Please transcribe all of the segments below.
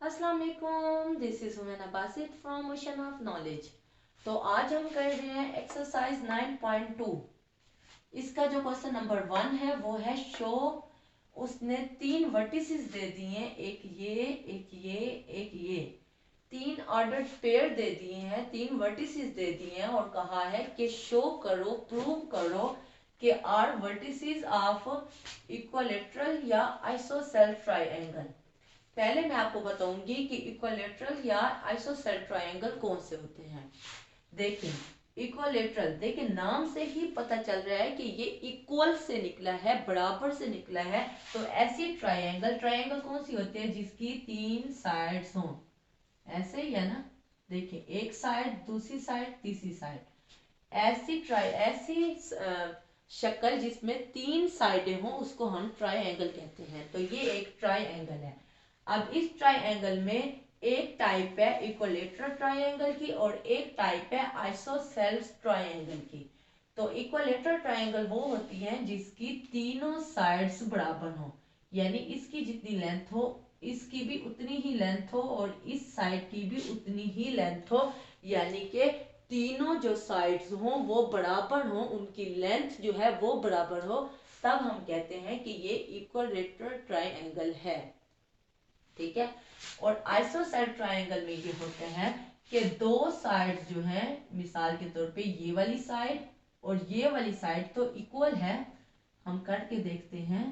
अस्सलाम वालेकुम, this is हुमैना Basit from ocean of knowledge. तो आज हम कर रहे हैं एक्सरसाइज 9.2। इसका जो क्वेश्चन नंबर 1 है वो है शो। उसने 3 वर्टिसेस दे दिए, एक ये, एक ये, एक ये। 3 ऑर्डर्ड पेयर दे दिए हैं, 3 वर्टिसेस दे दिए हैं और कहा है कि शो करो, प्रूव करो कि आर वर्टिसेस ऑफ इक्विलेटरल या आइसोसेलेस ट्रायंगल। पहले मैं आपको बताऊंगी कि इक्विलेटरल या आइसोसेलेस ट्रायंगल कौन से होते हैं। देखिए इक्विलेटरल, देखिए नाम से ही पता चल रहा है कि ये इक्वल से निकला है, बराबर से निकला है। तो ऐसी ट्रायंगल ट्रायंगल कौन सी होती है जिसकी 3 साइड्स हों, ऐसे ही है ना। देखिए एक साइड, दूसरी साइड, तीसरी साइड। ऐसी शक्ल जिसमें 3 साइडें हों उसको हम ट्रायंगल कहते हैं। तो ये एक ट्रायंगल है। अब इस ट्रायंगल में एक टाइप है इक्विलेटरल ट्रायंगल की और एक टाइप है आइसोसेलेस ट्रायंगल की। तो इक्विलेटरल ट्रायंगल वो होती है जिसकी तीनों साइड्स बराबर हो, यानी इसकी जितनी लेंथ हो इसकी भी उतनी ही लेंथ हो और इस साइड की भी उतनी ही लेंथ हो, यानी कि तीनों जो साइड्स हो वो बराबर हो, उनकी लेंथ जो है वो बराबर हो, तब हम कहते हैं कि ये इक्विलेटरल ट्रायंगल है। ठीक है। और आइसोसेलेस ट्रायंगल में ये होते हैं कि दो साइड जो है, मिसाल के तौर पे ये वाली साइड और ये वाली साइड तो इक्वल है। हम करके देखते हैं।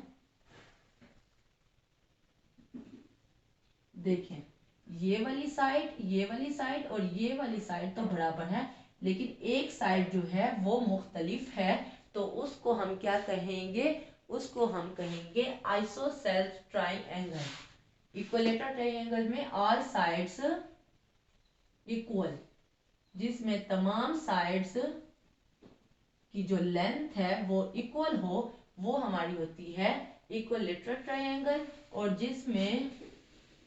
देखें ये वाली साइड, ये वाली साइड और ये वाली साइड तो बराबर है, लेकिन एक साइड जो है वो मुख्तलिफ है। तो उसको हम क्या कहेंगे? उसको हम कहेंगे आइसोसेलेस ट्रायंगल। इक्विलेटरल ट्रायंगल में ऑल साइड्स इक्वल, जिसमें तमाम साइड्स की जो लेंथ है वो इक्वल हो, वो हमारी होती है इक्विलेटरल ट्रायंगल। और जिसमें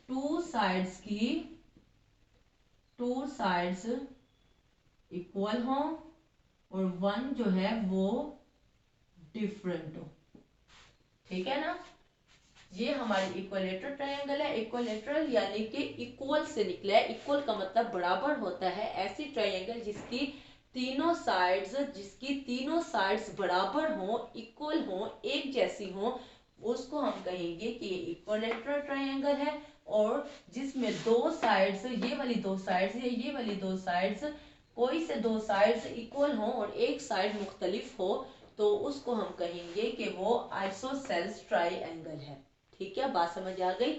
टू साइड्स इक्वल हो और वन जो है वो डिफरेंट हो। ठीक है ना। ये हमारी इक्विलेटरल ट्रायंगल है। इक्विलेटरल यानी कि इक्वल से निकला है। इक्वल का मतलब बराबर होता है। ऐसी ट्रायंगल जिसकी तीनों साइड्स बराबर हो, इक्वल हो, एक जैसी हो, उसको हम कहेंगे कि ये इक्विलेटरल ट्रायंगल है। और जिसमें दो साइड्स, ये वाली दो साइड्स या ये वाली दो साइड्स, कोई से दो साइड्स इक्वल हो और एक साइड मुख्तलिफ हो, तो उसको हम कहेंगे कि वो आइसोसेलेस ट्रायंगल है। ठीक है, बात समझ आ गई।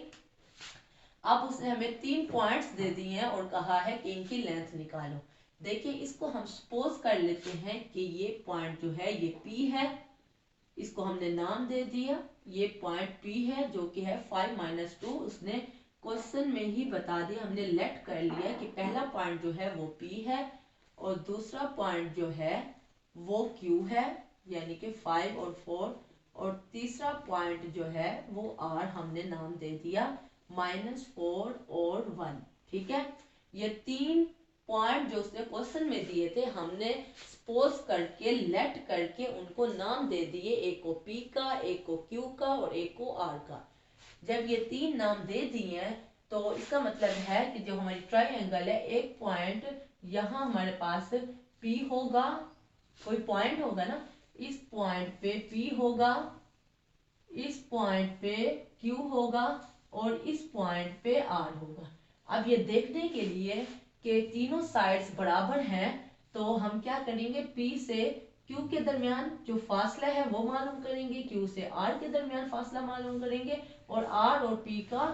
अब उसने हमें 3 पॉइंट्स दे दिए हैं और कहा है कि इनकी लेंथ निकालो। देखिए इसको हम सपोज कर लेते हैं कि ये पॉइंट जो है ये P है, इसको हमने नाम दे दिया। ये पॉइंट P है जो कि है 5 - 2। उसने क्वेश्चन में ही बता दिया, हमने लेट कर लिया कि पहला पॉइंट जो है वो P है और दूसरा पॉइंट जो है वो Q है, यानी कि 5 और 4। और तीसरा पॉइंट जो है वो R हमने नाम दे दिया -4 और 1। ठीक है। ये 3 पॉइंट जो उसने क्वेश्चन में दिए थे हमने सपोज करके लेट करके उनको नाम दे दिए, एक को P का, एक को Q का और एक को R का। जब ये 3 नाम दे दिए हैं तो इसका मतलब है कि जो हमारी ट्रायंगल है, एक पॉइंट यहाँ हमारे पास P होगा, कोई पॉइंट होगा ना, इस पॉइंट पे P होगा, इस पॉइंट पे Q होगा और इस पॉइंट पे R होगा। अब ये देखने के लिए कि तीनों साइड्स बराबर हैं तो हम क्या करेंगे? P से Q के दरमियान जो फासला है वो मालूम करेंगे, Q से R के दरमियान फासला मालूम करेंगे और R और P का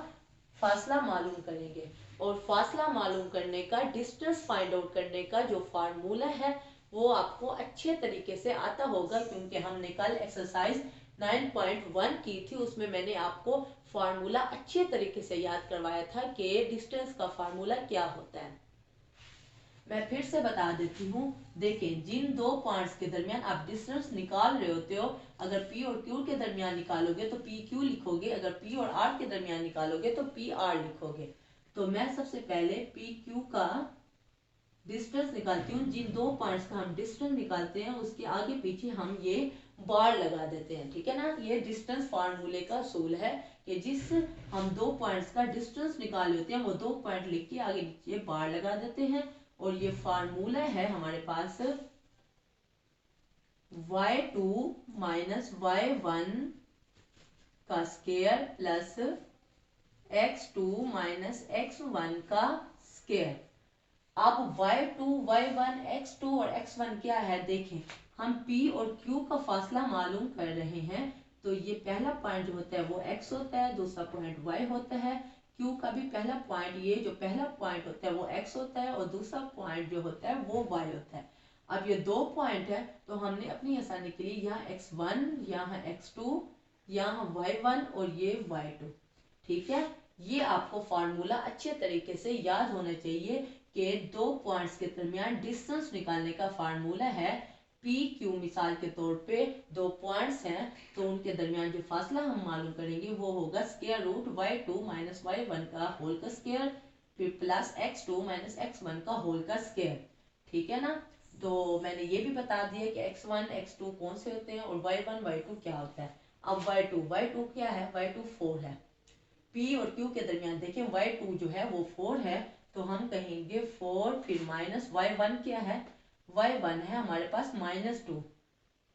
फासला मालूम करेंगे। और फासला मालूम करने का, डिस्टेंस फाइंड आउट करने का जो फार्मूला है वो आपको अच्छे तरीके से आता होगा, क्योंकि हमने कल एक्सरसाइज 9.1 की थी, उसमें मैंने आपको फार्मूला अच्छे तरीके से याद करवाया था कि डिस्टेंस का फार्मूला क्या होता है। मैं फिर से बता देती हूँ। देखें जिन दो पॉइंट्स के दरमियान आप डिस्टेंस निकाल रहे होते हो, अगर P और Q के दरमियान निकालोगे तो PQ लिखोगे, अगर P और R के दरमियान निकालोगे तो PR लिखोगे। तो मैं सबसे पहले PQ का डिस्टेंस निकालती हूँ। जिन दो पॉइंट्स का हम डिस्टेंस निकालते हैं उसके आगे पीछे हम ये बार लगा देते हैं। ठीक है ना। ये डिस्टेंस फार्मूले का असूल है कि जिस हम दो पॉइंट्स का डिस्टेंस निकाल लेते हैं वो दो पॉइंट लिख के आगे नीचे बार लगा देते हैं। और ये फार्मूला है हमारे पास y2 माइनस y1 का square plus x2 minus x1 का स्क्वायर। अब y2, y1, x2 और x1 क्या है देखें, हम p और q का फासला मालूम कर रहे हैं। तो ये पहला पॉइंट जो होता है वो x होता है, दूसरा पॉइंट y होता है। q का भी पहला पॉइंट, ये जो पहला पॉइंट होता है वो x होता है और दूसरा पॉइंट जो होता है वो y होता है। अब ये दो पॉइंट है तो हमने अपनी आसानी के लिए यहाँ x1, यहाँ x2, यहाँ y1 और ये y2, ठीक है। ये आपको फार्मूला अच्छे तरीके से याद होना चाहिए कि दो पॉइंट्स के दरमियान डिस्टेंस निकालने का फार्मूला है पी क्यू। मिसाल के तौर पे दो पॉइंट्स हैं तो उनके दरमियान जो फासला हम मालूम करेंगे वो होगा square root y2 minus y1 का होल का स्क्वायर फिर प्लस x2 माइनस x1 का होल का स्क्वायर, ठीक है ना। तो मैंने ये भी बता दिया कि x1 x2 कौन से होते हैं और y1 y2 क्या होता है। अब y2 क्या है, y2 4 है। P और Q के दरमियान देखें y2 जो है वो 4 है तो हम कहेंगे 4 फिर माइनस y1 क्या है, y1 है हमारे पास -2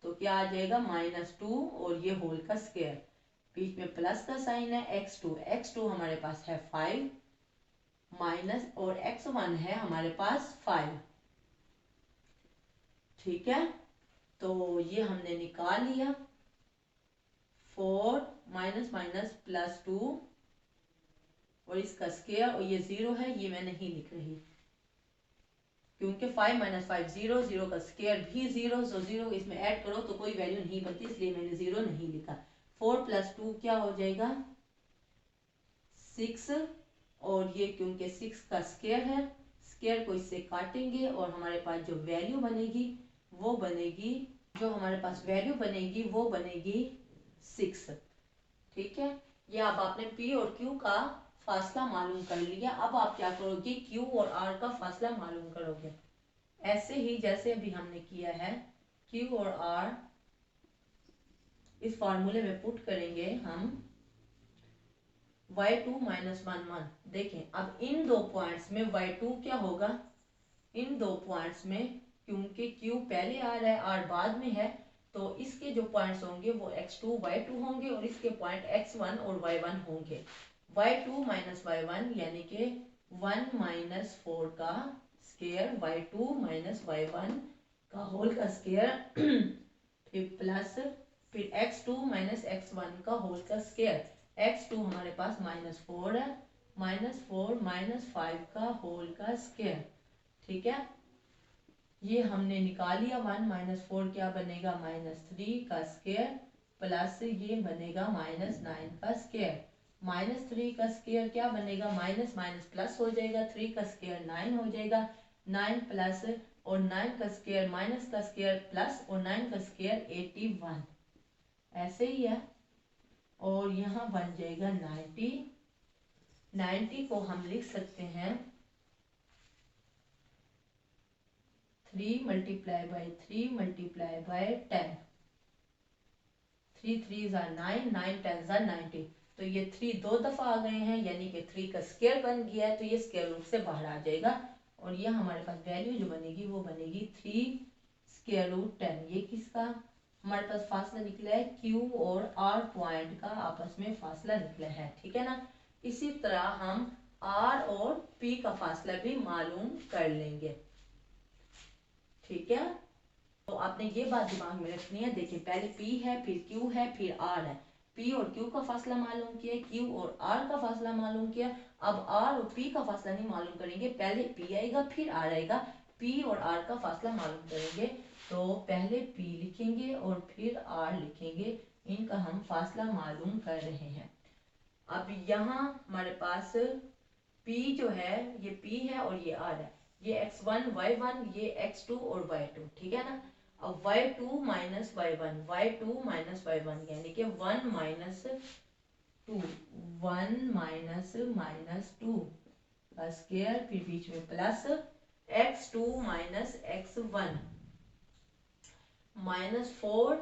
तो क्या आ जाएगा -2 और ये होल का स्क्वायर, बीच में प्लस का साइन है। x2 हमारे पास है 5 माइनस और x1 है हमारे पास 5, ठीक है। तो ये हमने निकाल लिया 4 माइनस माइनस प्लस 2 और इसका स्क्वायर और ये 0 है, ये मैं नहीं लिख रही क्योंकि 5 माइनस 5 0, 0 का स्क्वायर भी 0, सो 0 इसमें ऐड करो तो कोई वैल्यू नहीं बनती इसलिए मैंने 0 नहीं लिखा। 4 प्लस 2 क्या हो जाएगा 6 और ये क्योंकि 6 का स्क्वायर है, स्क्वायर को इससे काटेंगे और हमारे पास जो वैल्यू बनेगी वो बनेगी, जो हमारे पास वैल्यू बनेगी वो बनेगी 6, ठीक है। ये अब आपने P और Q का फासला मालूम कर लिया। अब आप क्या करोगे Q और R का फासला मालूम करोगे, ऐसे ही जैसे अभी हमने किया है। Q और R इस फार्मूले में पुट करेंगे हम y2 माइनस 1 देखें। अब इन दो पॉइंट्स में y2 क्या होगा, इन दो पॉइंट्स में क्योंकि Q पहले आ रहा है R बाद में है तो इसके जो पॉइंट्स होंगे वो x2 y2 होंगे और इसके पॉइंट x1 और y1 होंगे। y2 माइनस y1 यानी कि 1 माइनस 4 का स्क्वायर y2 माइनस y1 का होल का स्क्वायर फिर प्लस फिर x2 माइनस x1 का होल का स्क्वायर। x2 हमारे पास -4 है, -4 माइनस 5 का होल का स्क्वायर, ठीक है। ये हमने निकाल लिया 1 माइनस 4 क्या बनेगा -3 का स्क्वायर प्लस ये बनेगा -9 का स्क्वायर। -3 का स्क्वायर क्या बनेगा, माइनस माइनस प्लस हो जाएगा, 3 का स्क्वायर 9 हो जाएगा, 9 प्लस और 9 का स्क्वायर माइनस का स्क्वायर प्लस और 9 का स्क्वायर 81, ऐसे ही है। और यहाँ बन जाएगा 90, 90 को हम लिख सकते हैं 3 मल्टीप्लाई बाई 3 मल्टीप्लाई बाई 10, 3 3 9, 9 10 90। तो ये 3 दो दफा आ गए हैं यानी कि 3 का स्क्वायर बन गया है तो ये स्क्वायर रूट से बाहर आ जाएगा और ये हमारे पास वैल्यू जो बनेगी वो बनेगी 3 स्क्वायर रूट 10। ये किसका हमारे पास फासला निकला है, Q और R पॉइंट का आपस में फासला निकला है, ठीक है ना। इसी तरह हम R और P का फासला भी मालूम कर लेंगे, ठीक है। तो आपने ये बात दिमाग में रखनी है। देखिए पहले P है फिर Q है फिर R है, P और Q का फासला मालूम किया, Q और R का फासला मालूम किया। अब R और P का फासला नहीं मालूम करेंगे, पहले P आएगा फिर R आएगा, P और R का फासला मालूम करेंगे। तो पहले P लिखेंगे और फिर R लिखेंगे, इनका हम फासला मालूम कर रहे हैं। अब यहाँ हमारे पास P जो है ये P है और ये R है, ये x1 y1 ये x2 और y2, ठीक है ना। अब y2 minus y1, y2 minus y1 यानी कि 1 माइनस 2, 1 माइनस माइनस 2 का स्क्वायर फिर बीच में प्लस x2 माइनस x1 -4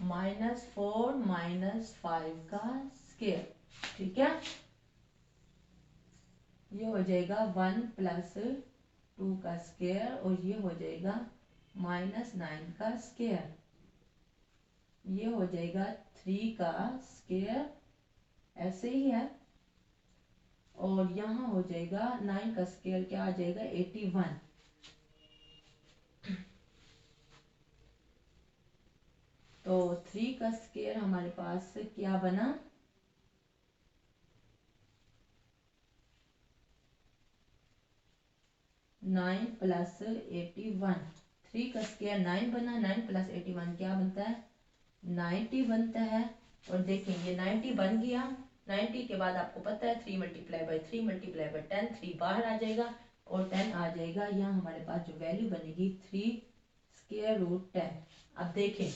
-4 -5 का स्क्वायर, ठीक है। ये हो जाएगा 1 + 2 का स्क्वायर और ये हो जाएगा -9 का स्क्वायर, ये हो जाएगा 3 का स्क्वायर, ऐसे ही है। और यहाँ हो जाएगा 9 का स्क्वायर क्या आ जाएगा 81। तो 3 का स्क्वायर हमारे पास क्या बना 9 + 81। 3 का स्क्वायर 9 बना, 9 + 81 क्या बनता है 90 बनता है। और देखेंगे 90 बन गया, 90 के बाद आपको पता है 3 × 3 × 10, 3 बाहर आ जाएगा और 10 आ जाएगा। यहाँ हमारे पास जो वैल्यू बनेगी 3√10। अब देखें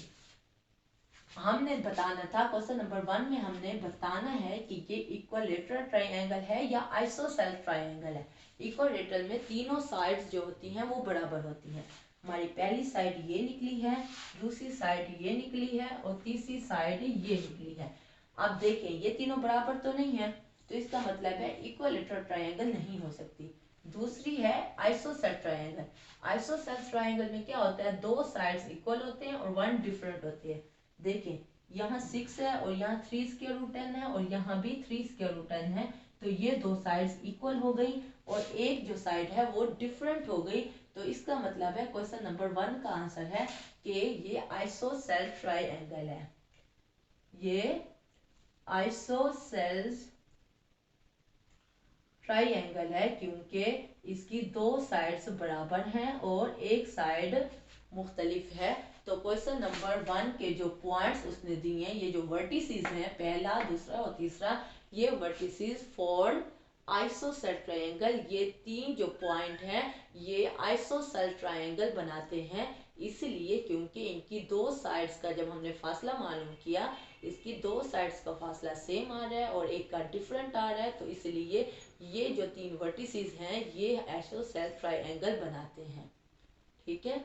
हमने बताना था क्वेश्चन नंबर 1 में हमने बताना है कि ये इक्विलेटरल ट्रायंगल है या आइसोसेलेस ट्रायंगल है। इक्विलेटरल में तीनों साइड्स जो होती हैं वो बराबर होती हैं। हमारी पहली साइड ये निकली है, दूसरी साइड ये निकली है और तीसरी साइड ये निकली है। अब देखें ये तीनों बराबर तो नहीं है, तो इसका मतलब है इक्विलेटरल ट्रायंगल नहीं हो सकती। दूसरी है आइसोसेलेस ट्रायंगल। आइसोसेलेस ट्रायंगल में क्या होता है, दो साइड्स इक्वल होते हैं और वन डिफरेंट होती है। देखें यहाँ 6 है और यहाँ 3√10 है और यहाँ भी 3√10 है, तो ये दो साइड्स इक्वल हो गई और एक जो साइड है वो डिफरेंट हो गई। तो इसका मतलब है क्वेश्चन नंबर 1 का आंसर है कि ये आइसोसेलेस ट्रायंगल है, ये आइसोसेलेस ट्रायंगल है क्योंकि इसकी दो साइड्स बराबर हैं और एक साइड मुख्तलिफ है। तो क्वेश्चन नंबर 1 के जो पॉइंट्स उसने दिए हैं, ये जो वर्टिसेस हैं पहला, दूसरा और तीसरा, ये वर्टिसेस फॉर्म आइसोसेलेस ट्रायंगल। ये तीन जो पॉइंट हैं ये आइसोसेलेस ट्रायंगल बनाते हैं, इसलिए क्योंकि इनकी दो साइड्स का जब हमने फासला मालूम किया, इसकी दो साइड्स का फासला सेम आ रहा है और एक का डिफरेंट आ रहा है, तो इसलिए ये जो तीन वर्टिसेस हैं ये आइसोसेलेस ट्रायंगल बनाते हैं, ठीक है।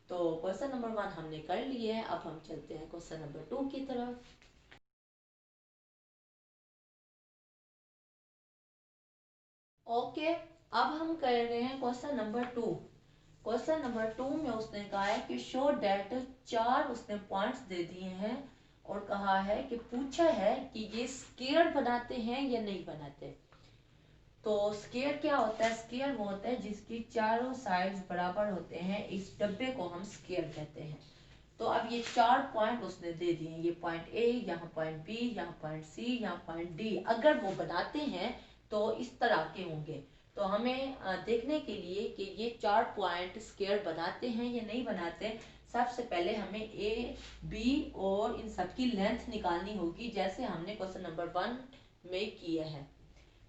तो क्वेश्चन नंबर 1 हमने कर लिए है। अब हम चलते हैं क्वेश्चन नंबर 2 की तरफ। ओके, अब हम कर रहे हैं क्वेश्चन नंबर 2। क्वेश्चन नंबर 2 में उसने कहा है कि शो डेट 4 उसने पॉइंट्स दे दिए हैं और कहा है कि पूछा है कि ये स्क्वायर बनाते हैं या नहीं बनाते। तो स्क्वायर क्या होता है, स्क्वायर वो होता है जिसकी चारों साइड्स बराबर होते हैं, इस डब्बे को हम स्क्वायर कहते हैं। तो अब ये 4 पॉइंट उसने दे दिए, ये पॉइंट ए, यहाँ पॉइंट बी, यहाँ पॉइंट सी, यहाँ पॉइंट डी। अगर वो बनाते हैं तो इस तरह के होंगे। तो हमें देखने के लिए कि ये 4 पॉइंट स्क्वायर बनाते हैं या नहीं बनाते, सबसे पहले हमें ए, बी और इन सब की लेंथ निकालनी होगी, जैसे हमने क्वेश्चन नंबर 1 में किया है।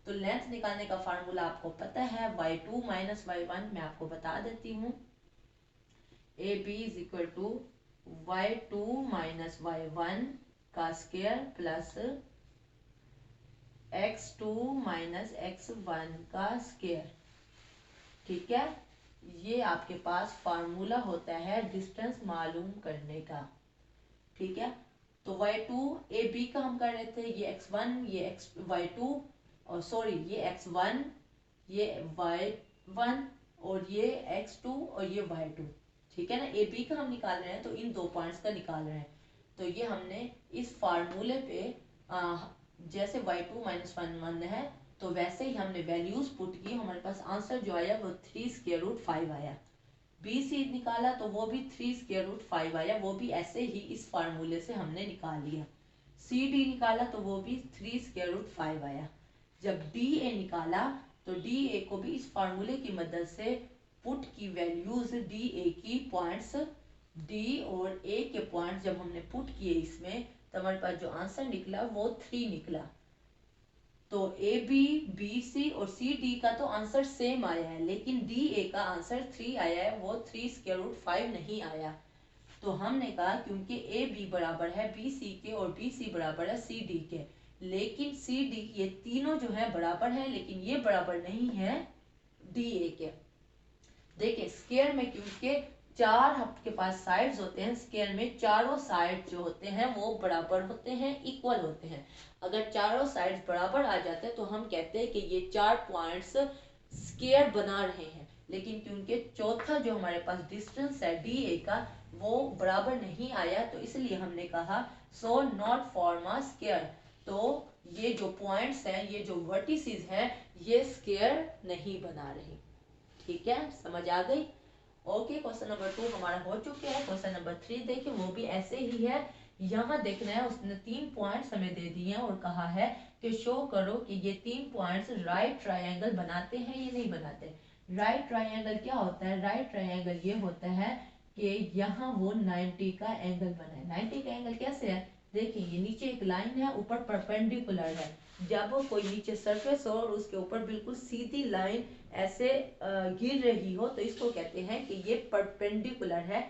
तो लेंथ निकालने का फार्मूला आपको पता है, y2 - y1। मैं आपको बता देती हूँ, A B is equal to y2 - y1 का स्क्वायर प्लस x2 - x1 का स्क्वायर, ठीक है। ये आपके पास फार्मूला होता है डिस्टेंस मालूम करने का, ठीक है। तो y2 ए बी का हम कर रहे थे, ये x1, ये y2 और सॉरी ये x1, ये y1 और ये x2 और ये y2, ठीक है ना। ए बी का हम निकाल रहे हैं तो इन दो पॉइंट्स का निकाल रहे हैं। तो ये हमने इस फार्मूले पे जैसे y2 - y1 है तो वैसे ही हमने वैल्यूज पुट की, हमारे पास आंसर जो आया वो 3√5 आया। बी सी निकाला तो वो भी 3√5 आया, वो भी ऐसे ही इस फार्मूले से हमने निकाल लिया। सी डी निकाला तो वो भी 3√5 आया। जब डी ए निकाला तो डी ए को भी इस फार्मूले की मदद से पुट की वैल्यूज डी ए की पॉइंट्स, डी और ए के पॉइंट्स जब हमने पुट किए इसमें, तो हमारे पास जो आंसर निकला वो 3 निकला। तो ए बी, बी सी और सी डी का तो आंसर सेम आया है, लेकिन डी ए का आंसर 3 आया है, वो 3√5 नहीं आया। तो हमने कहा क्योंकि ए बी बराबर है बी सी के और बी सी बराबर है सी डी के, लेकिन सी डी ये तीनों जो है बराबर है, लेकिन ये बराबर नहीं है डी ए के। देखिए स्क्वायर में क्योंकि चार आपके पास साइड्स होते हैं स्क्वायर में, चारों साइड जो होते हैं वो बराबर होते हैं, इक्वल होते हैं। अगर चारों साइड्स बराबर आ जाते हैं तो हम कहते हैं कि ये चार पॉइंट्स स्क्वायर बना रहे हैं। लेकिन क्योंकि चौथा जो हमारे पास डिस्टेंस है डी ए का वो बराबर नहीं आया, तो इसलिए हमने कहा so not form a square. तो ये जो पॉइंट्स हैं, ये जो वर्टिसेस हैं, ये स्क्वायर नहीं बना रहे। ठीक है, समझ आ गई? ओके, क्वेश्चन नंबर 2 हमारा हो चुके हैं। क्वेश्चन नंबर 3 देखिए, वो भी ऐसे ही है। यहाँ देखना है, उसने 3 पॉइंट्स हमें दे दिए हैं और कहा है कि शो करो कि ये 3 पॉइंट्स राइट ट्रायंगल बनाते हैं या नहीं बनाते। राइट ट्रायंगल क्या होता है? राइट ट्रायंगल ये होता है कि यहाँ वो 90 का एंगल बना है। 90 का एंगल कैसे है? देखिए, ये नीचे एक लाइन है, ऊपर परपेंडिकुलर है। जब कोई नीचे सरफेस हो और उसके ऊपर बिल्कुल सीधी लाइन ऐसे गिर रही हो तो इसको कहते हैं कि ये परपेंडिकुलर है।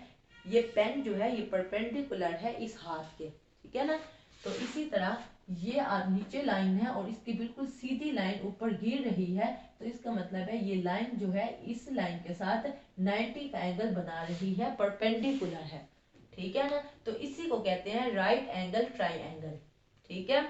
ये पेन जो है ये परपेंडिकुलर है इस हाथ के, ठीक है ना। तो इसी तरह ये नीचे लाइन है और इसकी बिल्कुल सीधी लाइन ऊपर गिर रही है, तो इसका मतलब है ये लाइन जो है इस लाइन के साथ 90 का एंगल बना रही है, परपेंडिकुलर है, ठीक है ना। तो इसी को कहते हैं राइट एंगल ट्राइंगल, ठीक है।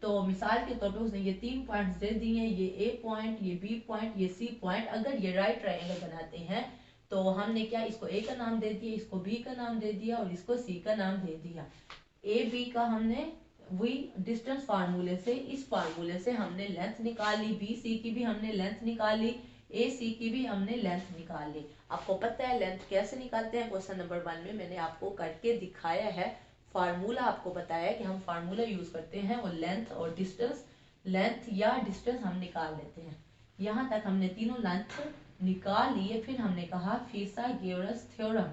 तो मिसाल के तौर पे उसने ये 3 पॉइंट्स दे दिए हैं, ये ए पॉइंट, ये बी पॉइंट, ये सी पॉइंट। अगर ये राइट ट्रायंगल बनाते हैं तो हमने क्या, इसको ए का नाम दे दिया, इसको बी का नाम दे दिया और इसको सी का नाम दे दिया। ए बी का हमने वही डिस्टेंस फार्मूले से, इस फार्मूले से हमने लेंथ निकाली, बी सी की भी हमने लेंथ निकाली, ए सी की भी हमने लेंथ निकाल ली। आपको पता है लेंथ कैसे निकालते हैं? क्वेश्चन नंबर 1 में मैंने आपको करके दिखाया है। फार्मूला आपको बताया कि हम फार्मूला यूज करते हैं वो लेंथ और डिस्टेंस, लेंथ या डिस्टेंस हम निकाल लेते हैं। यहाँ तक हमने तीनों लेंथ निकाल लिए। फिर हमने कहा फिसागोरस थ्योरम।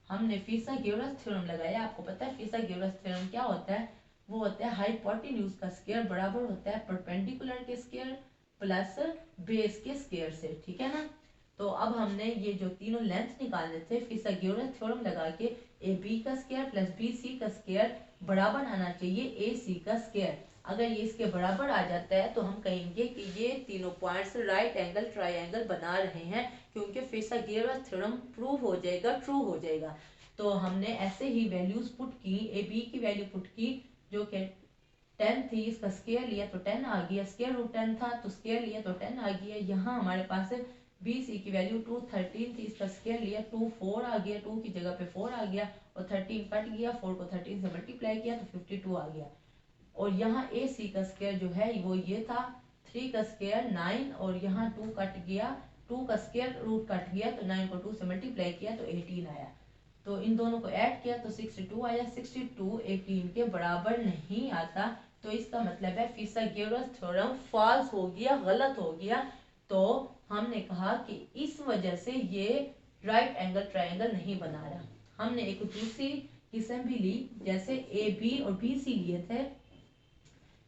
हमने फिसागोरस थ्योरम लगाया। आपको पता है फिसागोरस थ्योरम क्या होता है? वो होता है हाइपोटेन्यूज का स्क्वायर बराबर होता है परपेंडिकुलर के स्क्वायर प्लस बेस के स्क्वायर से, ठीक है ना। तो अब हमने ये जो तीनों लेंथ निकालने थे, फिसागोरस थ्योरम लगा के ए बी का स्क्वायर प्लस बी सी का स्क्वायर बराबर आना चाहिए ए सी का स्क्वायर। अगर ये इसके बराबर आ जाता है तो हम कहेंगे कि ये तीनों पॉइंट्स राइट एंगल ट्रायंगल बना रहे हैं, क्योंकि फिसागोरस थ्योरम प्रूव हो जाएगा, ट्रू हो जाएगा। तो हमने ऐसे ही वैल्यूज पुट की, ए बी की वैल्यू पुट की जो कि 10 थी, इसका स्क्वायर लिया तो 10 आ गया, स्क्वायर रूट 10 था तो स्क्वायर लिया तो 10 आ गया। यहाँ हमारे पास बी सी की वैल्यू 2 13 थी, इसका स्क्वायर लिया 2 4 आ गया, 2 की जगह पे 4 आ गया और 13 कट गया, 4 को 13 से मल्टीप्लाई किया तो 52 आ गया। और यहाँ ए सी का स्क्वायर जो है वो ये था 3 का स्क्वायर 9 और यहाँ 2 कट गया, 2 का स्क्वायर रूट कट गया तो 9 को 2 से मल्टीप्लाई किया तो 18 आया। तो इन दोनों को ऐड किया तो 62 आया। 62 18 के बराबर नहीं आता, तो इसका मतलब है फिसागोरस थ्योरम फॉल्स हो गया, गलत हो गया। तो हमने कहा कि इस वजह से ये राइट एंगल ट्रायंगल नहीं बना रहा। हमने एक दूसरी किस्म भी ली, जैसे ए बी और बी सी लिए थे,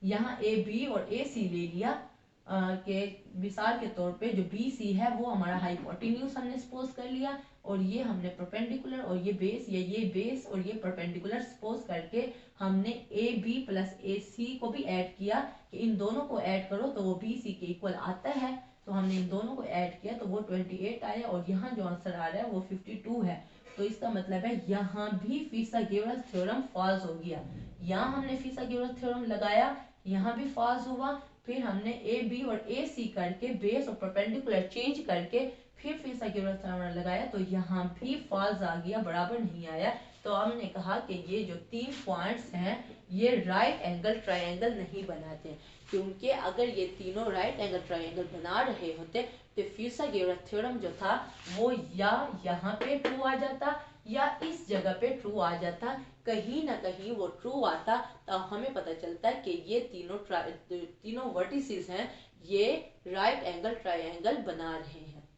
यहाँ ए बी और ए सी ले लिया के मिसाल के तौर पे जो बी सी है वो हमारा हाइपोटेन्यूज हमने सपोज कर लिया और ये हमने परपेंडिकुलर और ये बेस या ये बेस और ये परपेंडिकुलर सपोज करके हमने ए बी प्लस ए सी को भी ऐड किया कि इन दोनों को ऐड करो तो वो बी सी के इक्वल आता है। तो हमने इन दोनों को ऐड किया तो वो 28 आया और यहाँ जो आंसर आ रहा है वो 52 है। तो इसका मतलब है यहाँ भी फिसागोरस थ्योरम फॉल्स हो गया। यहाँ हमने फिसागोरस थ्योरम लगाया, यहाँ भी फॉल्स हुआ। फिर हमने ए बी और ए सी करके बेस और परपेंडिकुलर चेंज करके फिर फिसागोरस थ्योरम लगाया तो यहाँ भी फॉल्स आ गया, बराबर नहीं आया। तो हमने कहा कि ये जो 3 पॉइंट्स हैं ये राइट एंगल ट्रायंगल नहीं बनाते, क्योंकि अगर ये तीनों राइट एंगल ट्रायंगल बना रहे होते तो फिसागोरस थ्योरम जो था वो या यहाँ पे ट्रू आ जाता या इस जगह पे ट्रू आ जाता, कहीं ना कहीं वो ट्रू आता। तो हमें पता चलता है कि ये तीनों वर्टिसेस हैं ये राइट एंगल ट्रायंगल बना रहे हैं,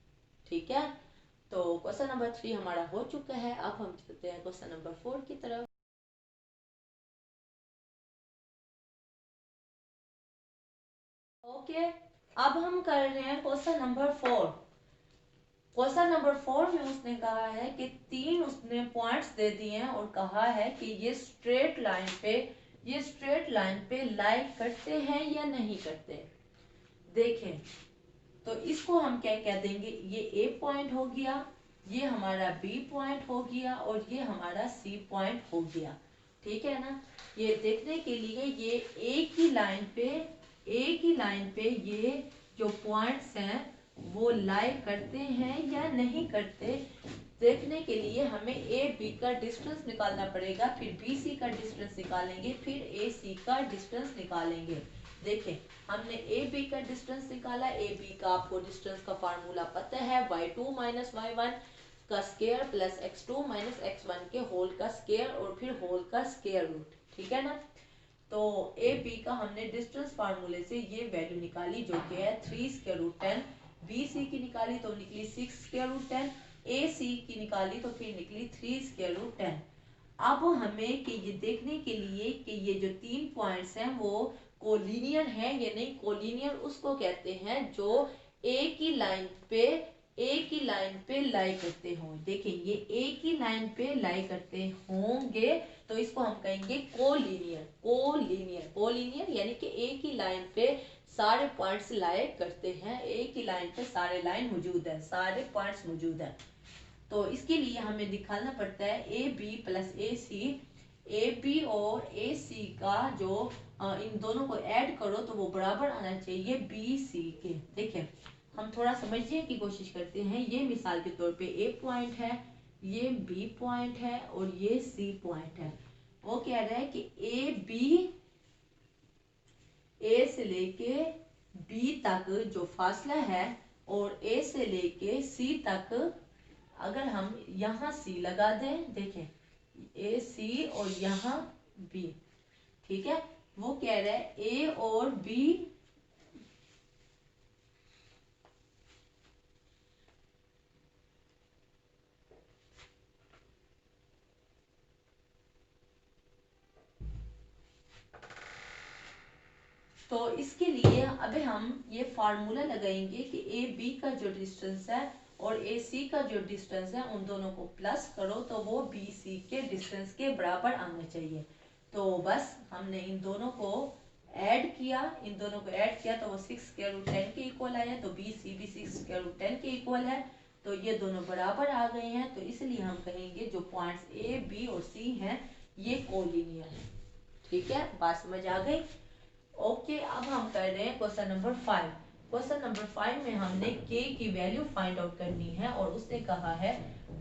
ठीक है। तो क्वेश्चन नंबर 3 हमारा हो चुका है। अब हम चलते हैं क्वेश्चन नंबर 4 की तरफ। ओके, अब हम कर रहे हैं क्वेश्चन नंबर 4। क्वेश्चन नंबर 4 में उसने कहा है कि 3 उसने पॉइंट्स दे दिए हैं और कहा है कि ये स्ट्रेट लाइन पे लाई करते हैं या नहीं करते। देखें तो इसको हम क्या कह देंगे, ये ए पॉइंट हो गया ये हमारा बी पॉइंट हो गया और ये हमारा सी पॉइंट हो गया। ठीक है ना। ये देखने के लिए ये एक ही लाइन पे ये जो पॉइंट्स हैं वो लाई करते हैं या नहीं करते, देखने के लिए हमें ए बी का डिस्टेंस निकालना पड़ेगा, फिर बी सी का डिस्टेंस निकालेंगे, फिर ए सी का डिस्टेंस निकालेंगे। देखें, हमने ए बी का डिस्टेंस निकाला। ए बी का आपको डिस्टेंस का फार्मूला पता है, y2 माइनस y1 का square plus x2 minus x1 के होल का स्क्वायर और फिर होल का स्क्वायर रूट। ठीक है ना। तो ए बी का हमने डिस्टेंस फार्मूले से ये वैल्यू निकाली जो कि है 3 स्क्वायर रूट 10। बी सी की निकाली तो निकली 6 स्क्वायर रूट 10। ए सी की निकाली तो फिर निकली 3 स्क्वायर रूट 10। अब हमें कि ये देखने के लिए कि ये जो 3 पॉइंट्स हैं वो कोलिनियर है या नहीं। कोलिनियर उसको कहते हैं जो एक ही लाइन पे लाई करते हों। देखिए, ये एक ही लाइन पे लाई करते होंगे तो इसको हम कहेंगे कोलिनियर यानी कि एक ही लाइन पे सारे पॉइंट्स लाए करते हैं, एक ही लाइन पे सारे लाइन मौजूद है, सारे पॉइंट्स मौजूद है। तो इसके लिए हमें दिखाना पड़ता है A B plus A C. A B और ए सी का जो इन दोनों को ऐड करो तो वो बराबर आना चाहिए बी सी के। देखिए, हम थोड़ा समझने की कोशिश करते हैं। ये मिसाल के तौर पे ए पॉइंट है, ये बी पॉइंट है और ये सी पॉइंट है। वो कह रहा है कि ए से लेके बी तक जो फासला है और ए से लेके सी तक अगर हम यहाँ सी लगा दें, देखें ए सी और यहाँ बी, ठीक है। वो कह रहा है ए और बी तो इसके लिए अभी हम ये फार्मूला लगाएंगे कि ए बी का जो डिस्टेंस है और ए सी का जो डिस्टेंस है उन दोनों को प्लस करो तो वो बी सी के डिस्टेंस के बराबर आना चाहिए। तो बस हमने इन दोनों को ऐड किया तो वो 6 स्क्वायर रूट 10 के इक्वल आया। तो बी सी भी 6 स्क्वायर रूट 10 के इक्वल है। तो ये दोनों बराबर आ गए हैं। तो इसलिए हम कहेंगे जो पॉइंट्स ए बी और सी हैं ये कोलिनियर है। ठीक है, बात समझ आ गई। ओके, अब हम कर रहे हैं क्वेश्चन नंबर 5। क्वेश्चन नंबर 5 में हमने k की वैल्यू फाइंड आउट करनी है और उसने कहा है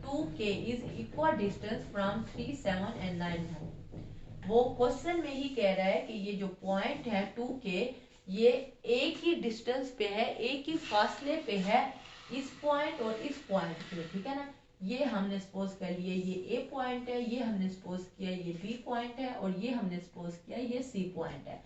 2k is equal distance from 3, 7 and 9। वो क्वेश्चन में ही कह रहा है कि ये जो पॉइंट है 2k ये एक ही डिस्टेंस पे है, एक ही फासले पे है इस पॉइंट और इस पॉइंट पे। ठीक है ना। ये हमने सपोज कर लिया ये ए पॉइंट है, ये हमने सपोज किया ये बी पॉइंट है और ये हमने सपोज किया ये सी पॉइंट है।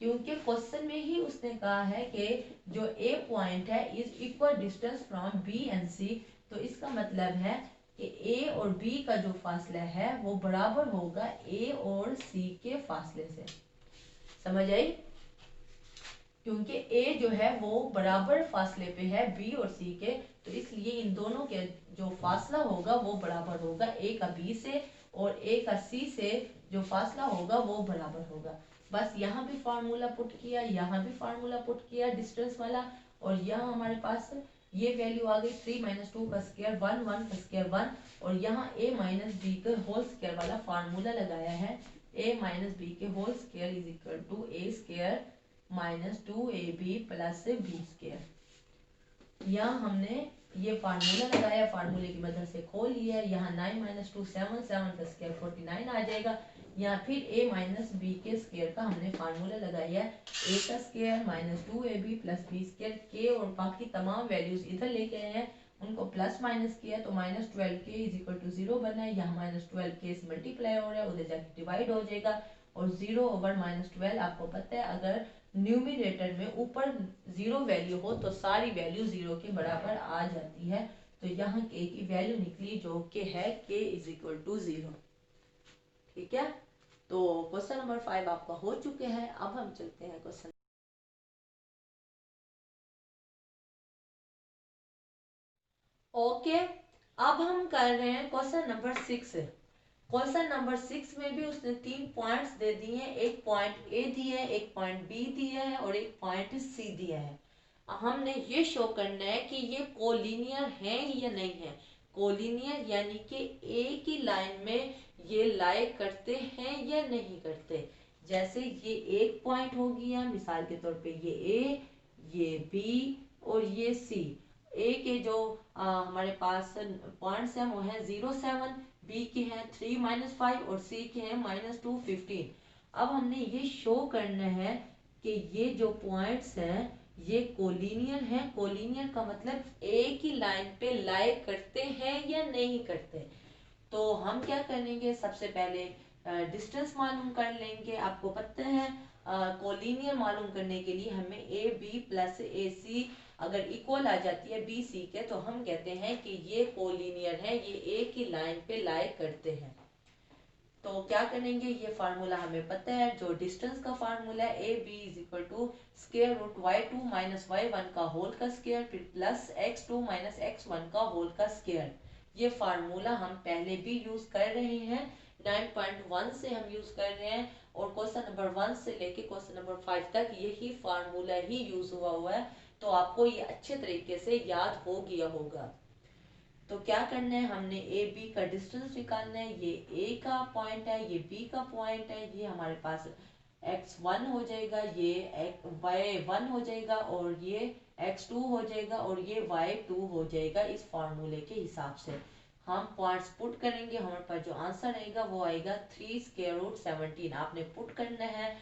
क्योंकि क्वेश्चन में ही उसने कहा है कि जो ए पॉइंट है is equal distance from B and C. तो इसका मतलब है कि ए और बी का जो फासला है वो बराबर होगा ए और सी के फासले से। समझ आई। क्योंकि ए जो है वो बराबर फासले पे है बी और सी के, तो इसलिए इन दोनों के जो फासला होगा वो बराबर होगा। ए का बी से और ए का सी से जो फासला होगा वो बराबर होगा। बस यहाँ भी फार्मूला पुट किया, यहाँ भी फार्मूला पुट किया डिस्टेंस वाला, और यहाँ हमारे पास ये वैल्यू आ गई 3 - 2 का स्क्वायर 1, 1 का स्क्वायर 1, और यहाँ a - b के होल स्क्वायर वाला फार्मूला लगाया है। a - b के whole square is equal to a square minus 2ab plus b square. यहाँ हमने ये फार्मूला लगाया, फार्मूले की मदद से खोल लिया। यहाँ 9 - 2 7, 7 का स्क्वायर 49 आ जाएगा। यहाँ फिर a - b के स्क्वायर का हमने फार्मूला लगाया है, a का square minus 2ab plus b square. k और बाकी तमाम वैल्यूज इधर लेके आए हैं, उनको प्लस माइनस किया तो -12k इज इक्वल टू 0 बना है। यहाँ -12k से मल्टीप्लाई हो रहा है, उधर जाके डिवाइड हो जाएगा, और 0 ओवर -12 आपको पता है अगर न्यूमिनेटर में ऊपर 0 वैल्यू हो तो सारी वैल्यू 0 के बराबर आ जाती है। तो यहाँ k की वैल्यू निकली जो कि है k इज इक्वल टू 0। ठीक है, तो क्वेश्चन नंबर 5 आपका हो चुके हैं। अब हम चलते हैं क्वेश्चन। ओके, अब हम कर रहे हैं क्वेश्चन नंबर 6। क्वेश्चन नंबर 6 में भी उसने 3 पॉइंट्स दे दिए हैं। एक पॉइंट ए दिया है, एक पॉइंट बी दिया है और एक पॉइंट सी दिया है। हमने ये शो करना है कि ये कोलिनियर है या नहीं है। कोलिनियर यानी कि एक ही लाइन में ये लाई करते हैं या नहीं करते। जैसे ये एक पॉइंट हो गया, मिसाल के तौर पे ये ए, ये बी और ये सी। ए के जो हमारे पास पॉइंट्स हैं वो हैं 0, 7, बी के हैं 3, -5 और सी के हैं -2, 15। अब हमने ये शो करना है कि ये जो पॉइंट्स हैं ये कोलिनियर हैं। कोलिनियर का मतलब एक ही लाइन पे लाई करते हैं या नहीं करते। तो हम क्या करेंगे, सबसे पहले डिस्टेंस मालूम कर लेंगे। आपको पता है कोलिनियर मालूम करने के लिए हमें ए बी प्लस ए सी अगर इक्वल आ जाती है बी सी के तो हम कहते हैं कि ये कोलिनियर है, ये एक ही लाइन पे लाई करते हैं। तो क्या करेंगे, ये फार्मूला हमें पता है, जो डिस्टेंस का फार्मूला है A B is equal to square root y2 minus y1 का होल का स्क्वायर फिर प्लस x2 माइनस x1 का होल का स्क्वायर। ये फार्मूला हम पहले भी यूज कर रहे हैं, 9.1 से हम यूज कर रहे हैं और क्वेश्चन नंबर 1 से लेके क्वेश्चन नंबर 5 तक यही फार्मूला ही यूज हुआ है। तो आपको ये अच्छे तरीके से याद हो गया होगा। तो क्या करना है, हमने ए बी का डिस्टेंस निकालना है। ये ए का पॉइंट है, ये बी का पॉइंट है, ये हमारे पास x1 हो जाएगा, ये y1 हो जाएगा और ये x2 हो जाएगा और ये y2 हो जाएगा। इस फार्मूले के हिसाब से हम पॉइंट्स पुट करेंगे, हमारे पास जो आंसर आएगा वो आएगा 3 स्क्वायर रूट 17। आपने पुट करना है,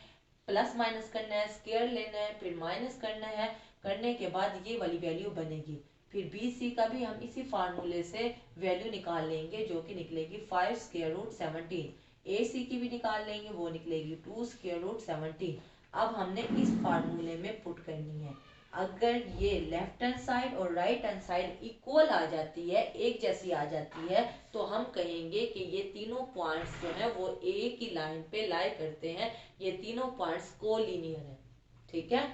प्लस माइनस करना है, स्क्वायर लेना है, फिर माइनस करना है, करने के बाद ये वाली वैल्यू बनेगी। फिर बी सी का भी हम इसी फार्मूले से वैल्यू निकाल लेंगे जो कि निकलेगी 5 स्क्वायर रूट 17। ए सी की भी निकाल लेंगे, वो निकलेगी 2 स्क्वायर रूट 17। अब हमने इस फार्मूले में पुट करनी है। अगर ये लेफ्ट हैंड साइड और राइट हैंड साइड इक्वल आ जाती है, एक जैसी आ जाती है, तो हम कहेंगे कि ये तीनों पॉइंट्स जो हैं वो एक ही लाइन पे लाई करते हैं, ये तीनों पॉइंट्स कोलिनियर है। ठीक है,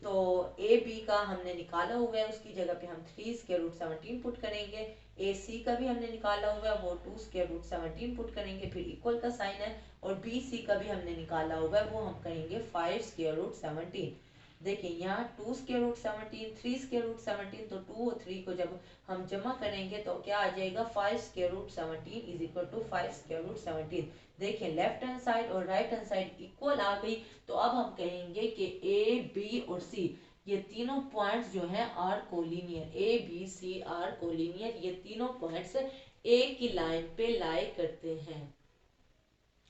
तो ए बी का हमने निकाला हुआ है, उसकी जगह पे हम 3 स्क्वायर रूट 17 पुट करेंगे। ए सी का भी हमने निकाला हुआ है, वो 2 स्क्वायर रूट 17 पुट करेंगे, फिर इक्वल का साइन है। और बी सी का भी हमने निकाला हुआ है, वो हम करेंगे 5 स्क्वायर रूट 17। देखिए यहाँ 2 स्क्वायर रूट 17, 3 स्क्वायर रूट 17, तो 2 और 3 को जब हम जमा करेंगे तो क्या आ जाएगा, 5 square root 17 is equal to 5 square root 17। देखिए लेफ्ट हैंड साइड और राइट हैंड साइड इक्वल आ गई, तो अब हम कहेंगे कि ए बी और सी ये तीनों पॉइंट्स जो हैं are collinear. A B C are collinear, ये तीनों पॉइंट्स एक ही लाइन पे लाई करते हैं।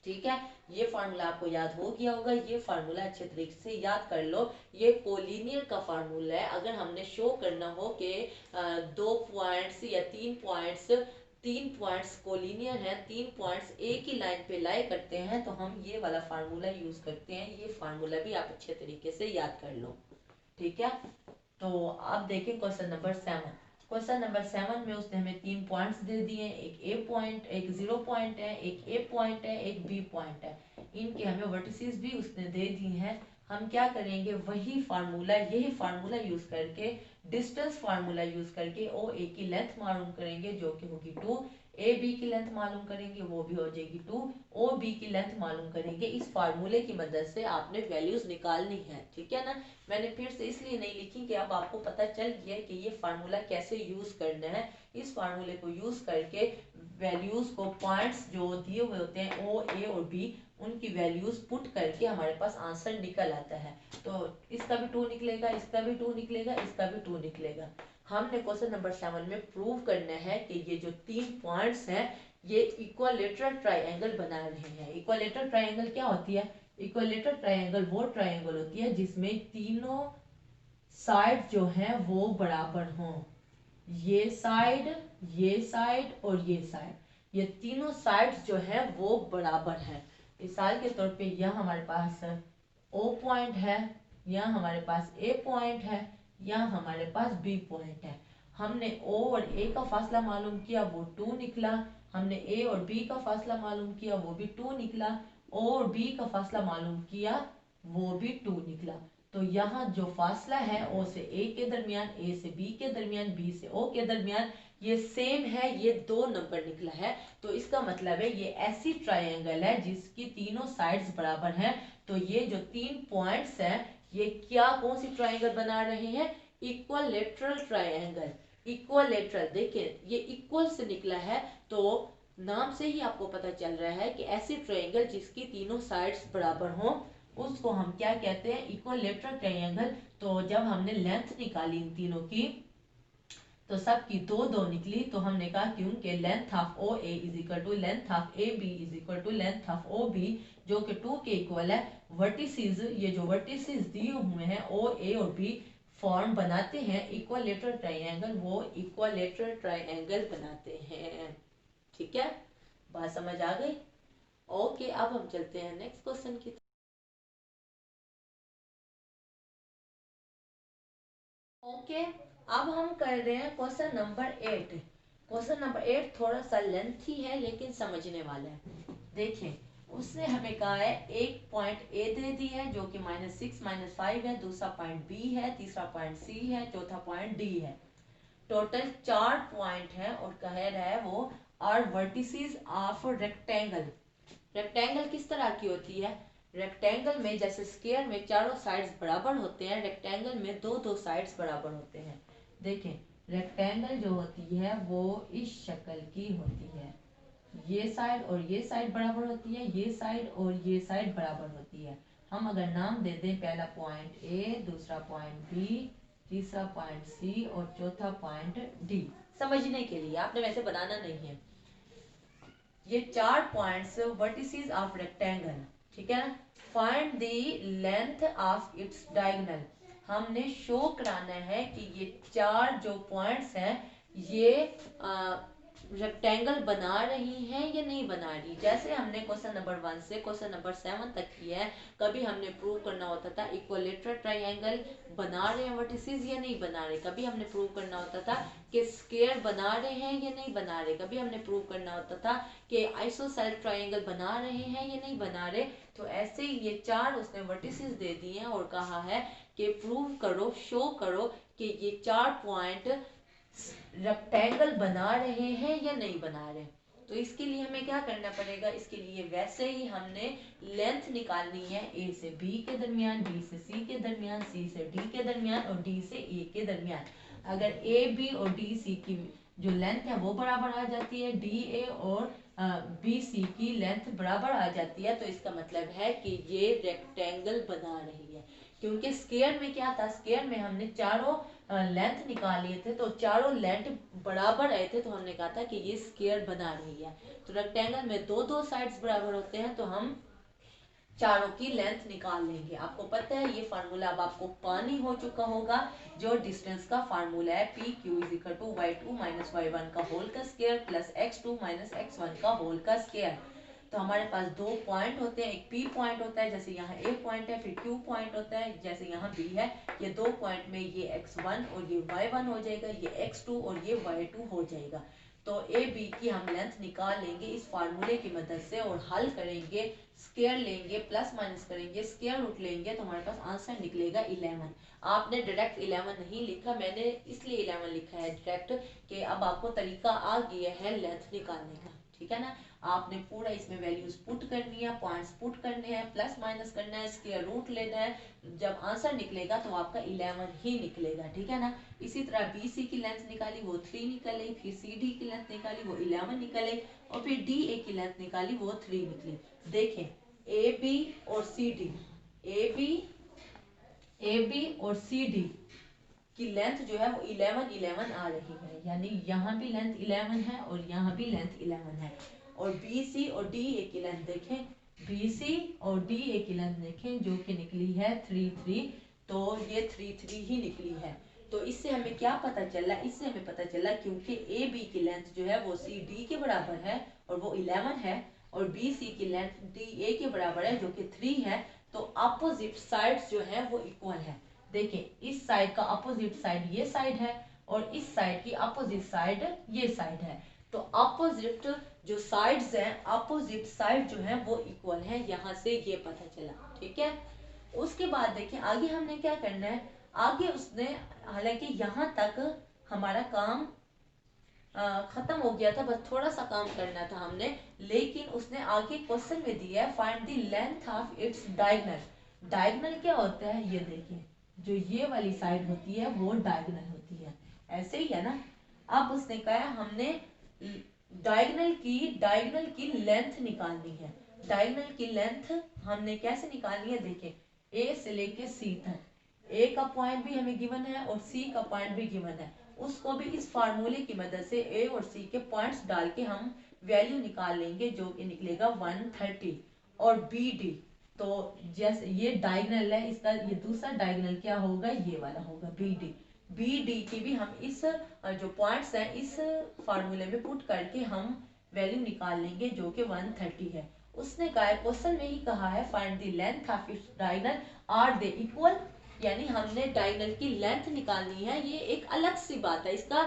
ठीक है, ये फार्मूला आपको याद हो गया होगा, ये फार्मूला अच्छे तरीके से याद कर लो। ये कोलिनियर का फार्मूला है। अगर हमने शो करना हो कि 2 पॉइंट्स या 3 पॉइंट्स कोलिनियर हैं, 3 पॉइंट्स एक ही लाइन पे लाई करते हैं, तो हम ये वाला फार्मूला यूज करते हैं। ये फार्मूला भी आप अच्छे तरीके से याद कर लो। ठीक है, तो आप देखें क्वेश्चन नंबर 7। क्वेश्चन नंबर 7 में उसने हमें 3 पॉइंट्स दे दिए, एक ए पॉइंट, एक 0 पॉइंट है, एक ए पॉइंट है, एक बी पॉइंट है। इनके हमें वर्टिसेस भी उसने दे दी हैं। हम क्या करेंगे, वही फार्मूला, यही फार्मूला यूज करके, डिस्टेंस फार्मूला यूज करके ओ ए की लेंथ मालूम करेंगे जो कि होगी 2, ए बी की लेंथ मालूम करेंगे वो भी हो जाएगी 2, ओ बी की लेंथ मालूम करेंगे। इस फार्मूले की मदद से आपने वैल्यूज निकालनी है। ठीक है ना, मैंने फिर से इसलिए नहीं लिखी कि अब आपको पता चल गया कि ये फार्मूला कैसे यूज करना है। इस फार्मूले को यूज करके वैल्यूज को, पॉइंट्स जो दिए हुए होते हैं ओ ए और बी, उनकी वैल्यूज पुट करके हमारे पास आंसर निकल आता है। तो इसका भी 2 निकलेगा, इसका भी 2 निकलेगा, इसका भी 2 निकलेगा। हमने क्वेश्चन नंबर 7 में प्रूव करना है कि ये जो 3 पॉइंट्स हैं ये इक्विलेटरल ट्राइंगल बना रहे हैं। इक्विलेटरल ट्राइंगल क्या होती है, इक्विलेटरल ट्राइंगल वो ट्राइंगल होती है जिसमें तीनों साइड जो हैं वो बराबर हों। ये साइड और ये साइड, ये तीनों साइड्स जो है वो बराबर है। मिसाल के तौर पे यहाँ हमारे पास ओ पॉइंट है, यहाँ हमारे पास ए पॉइंट है, यहाँ हमारे पास बी पॉइंट है। हमने ओ और ए का फासला मालूम किया, वो 2 निकला। हमने ए और बी का फासला मालूम किया, वो भी 2 निकला। ओ और बी का फासला मालूम किया, वो भी 2 निकला। तो यहाँ जो फासला है ओ से ए के दरमियान, ए से बी के दरमियान, बी से ओ के दरमियान, ये सेम है, ये 2 नंबर निकला है। तो इसका मतलब है ये ऐसी ट्रायंगल है जिसकी तीनों साइड्स बराबर हैं। तो ये जो 3 पॉइंट्स हैं ये क्या, कौन सी ट्रायंगल बना रहे हैं, इक्विलेटरल ट्रायंगल। इक्वलेटरल, देखिए ये इक्वल से निकला है, तो नाम से ही आपको पता चल रहा है कि ऐसे ट्रायंगल जिसकी तीनों साइड्स बराबर हो उसको हम क्या कहते हैं, इक्वलेटरल ट्रायंगल। तो जब हमने लेंथ निकाली इन तीनों की तो सबकी दो दो निकली, तो हमने कहा क्योंकि length of O A is equal to length of A B is equal to length of O B, जो कि 2 के इक्वल है। वर्टिसेस, ये जो वर्टिसेस दिए हुए हैं ओ ए और बी फॉर्म बनाते हैं इक्वलेटरल ट्रायंगल, वो इक्वलेटरल ट्रायंगल बनाते हैं। ठीक है, बात समझ आ गई? ओके, अब हम चलते हैं नेक्स्ट क्वेश्चन की। ओके, अब हम कर रहे हैं क्वेश्चन नंबर 8। क्वेश्चन नंबर 8 थोड़ा सा लेंथी है लेकिन समझने वाला है। देखें, उसने हमें कहा है एक पॉइंट ए दे दी है जो कि -6 -5 है, दूसरा पॉइंट बी है, तीसरा पॉइंट सी है, चौथा पॉइंट डी है। टोटल 4 पॉइंट है और कह रहा है वो are vertices of rectangle. Rectangle किस तरह की होती है? रेक्टेंगल में जैसे स्क्वायर में चारों साइड्स बराबर होते हैं, रेक्टेंगल में दो दो साइड्स बराबर होते हैं। देखें, रेक्टेंगल जो होती है वो इस शक्ल की होती है, ये साइड और ये साइड बराबर होती है, ये साइड और ये साइड बराबर होती है। हम अगर नाम दे दें, पहला पॉइंट ए, दूसरा पॉइंट बी, तीसरा पॉइंट सी और चौथा पॉइंट डी, समझने के लिए, आपने वैसे बनाना नहीं है। ये 4 पॉइंट्स वर्टिसेस ऑफ रेक्टेंगल, ठीक है ना। Find the length of its diagonal, हमने शो कराना है कि ये 4 जो पॉइंट्स हैं ये रेक्टेंगल बना रही हैं या नहीं बना रही। जैसे हमने क्वेश्चन नंबर 1 से क्वेश्चन नंबर 7 तक किया है, कभी हमने प्रूव करना होता था इक्विलेटरल ट्रायंगल बना रहे हैं वर्टिसेस या नहीं बना रहे, कभी हमने प्रूव करना होता था कि स्क्वायर बना रहे हैं या नहीं बना रहे, कभी हमने प्रूव करना होता था कि आइसोसेलेस ट्रायंगल बना रहे हैं या नहीं बना रहे। तो ऐसे ही ये 4 उसने वर्टिसेस दे दिए हैं और कहा है कि प्रूव करो, शो करो कि ये 4 पॉइंट रेक्टेंगल बना रहे हैं या नहीं बना रहे। तो इसके लिए हमें क्या करना पड़ेगा, इसके लिए वैसे ही हमने लेंथ निकालनी है ए से बी के दरमियान, बी से सी के दरमियान, सी से डी के दरमियान और डी से ए के दरमियान। अगर ए बी और डी सी की जो लेंथ है वो बराबर आ जाती है, डी ए और बी सी की लेंथ बराबर आ जाती है, तो इसका मतलब है कि ये रेक्टेंगल बना रही है। क्योंकि स्क्वायर में क्या था, स्क्वायर में हमने चारों लेंथ निकाल लिए थे, तो चारों लेंथ बराबर आए थे, तो हमने कहा था कि ये स्क्वायर बना रही है। तो रेक्टेंगल में दो दो साइड्स बराबर होते हैं, तो हम चारों की लेंथ निकाल लेंगे। आपको पता है ये फार्मूला अब आपको पानी हो चुका होगा, जो डिस्टेंस का फार्मूला है P Q is equal to y2 minus y1 का होल का square plus x2 minus x1 का होल का स्क्वायर। तो हमारे पास दो पॉइंट होते हैं, एक P पॉइंट होता है जैसे यहाँ A पॉइंट है, फिर Q पॉइंट होता है जैसे यहाँ B है। ये दो पॉइंट में ये x1 और ये y1 हो जाएगा, ये x2 और ये y2 हो जाएगा। तो ए बी की हम लेंथ निकाल लेंगे इस फार्मूले की मदद से और हल करेंगे, स्क्वायर लेंगे, प्लस माइनस करेंगे, स्क्वायर रूट लेंगे, तो हमारे पास आंसर निकलेगा 11। आपने डायरेक्ट 11 नहीं लिखा, मैंने इसलिए 11 लिखा है डायरेक्ट कि अब आपको तरीका आ गया है लेंथ निकालने का, ठीक है ना। आपने पूरा इसमें वैल्यूज पुट करनी है, पॉइंट्स पुट करने हैं, प्लस माइनस करना है, स्क्वायर रूट लेना है, जब आंसर निकलेगा तो आपका 11 ही निकलेगा, ठीक है ना। इसी तरह बी सी की लेंथ निकाली वो 3 निकल आई, फिर सी डी की लेंथ निकाली वो 11 निकल आई और फिर डी ए की लेंथ निकाली वो 3 निकली। देखें, ए बी और सी डी, ए बी और सी डी की लेंथ जो है वो 11 11 आ रही है, यानी यहाँ भी लेंथ 11 है और यहाँ भी लेंथ 11 है। और बी सी और डी ए की लेंथ देखें, बी सी और डी ए की लेंथ देखें जो कि निकली है 3 3, तो ये 3 3 ही निकली है। तो इससे हमें क्या पता चला, इससे हमें पता चला क्योंकि ए बी की लेंथ जो है वो सी डी के बराबर है और वो 11 है, और बी सी की लेंथ डी ए के बराबर है जो कि 3 है, तो अपोजिट साइड्स जो है वो इक्वल है। देखिए, इस साइड का अपोजिट साइड ये साइड है और इस साइड की अपोजिट साइड ये साइड है, तो अपोजिट जो साइड्स हैं, अपोजिट साइड जो है वो इक्वल है, यहाँ से ये पता चला, ठीक है। उसके बाद देखिए आगे हमने क्या करना है, आगे उसने, हालांकि यहाँ तक हमारा काम खत्म हो गया था, बस थोड़ा सा काम करना था हमने, लेकिन उसने आगे क्वेश्चन में दिया है find the length of its diagonal. Diagonal क्या होता है, ये देखिए, जो ये वाली साइड होती है वो डायगोनल होती है, ऐसे ही है ना। अब उसने कहा हमने डायगोनल की लेंथ निकालनी है। डायगोनल की लेंथ हमने कैसे निकालनी है, देखिए ए से लेके सी तक, ए का पॉइंट भी हमें गिवन है और सी का पॉइंट भी गिवन है। उसको भी इस फार्मूले की मदद से ए और सी के पॉइंट्स डाल के हम वैल्यू निकाल लेंगे, जो कि निकलेगा 130। और बी डी, तो जैसे ये डायगोनल है, इसका ये दूसरा डायगोनल क्या होगा, ये वाला होगा बी डी। बी डी की भी हम इस जो पॉइंट्स हैं इस फार्मूले में पुट करके हम वैल्यू निकाल लेंगे, जो कि 130 है। उसने कहा है, क्वेश्चन में ही कहा है find the length of its diagonal are they equal, यानी हमने डायगोनल की लेंथ निकालनी है। ये एक अलग सी बात है, इसका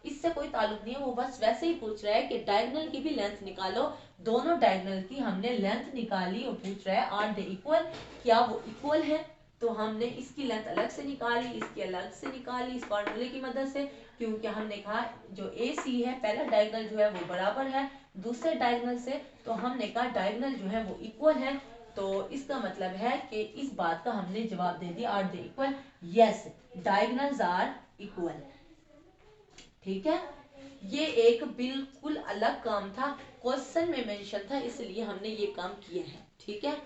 इससे कोई ताल्लुक नहीं है, वो बस वैसे ही पूछ रहा है कि डायगोनल की भी लेंथ निकालो। दोनों डायगोनल की हमने लेंथ निकाली और पूछ रहा है आर दे इक्वल, क्या वो इक्वल है। तो हमने इसकी लेंथ अलग से निकाली, इसकी अलग से निकाली इस फॉर्मूले की मदद से, क्योंकि हमने कहा जो ए सी है पहला डायगोनल जो है वो बराबर है दूसरे डायगोनल से, तो हमने कहा डायगोनल जो है वो इक्वल है। तो इसका मतलब है कि इस बात का हमने जवाब दे दिया, are they equal, yes diagonals are equal. ठीक है, ये एक बिल्कुल अलग काम था, क्वेश्चन में मेंशन था, इसलिए हमने ये काम किया है। ठीक है,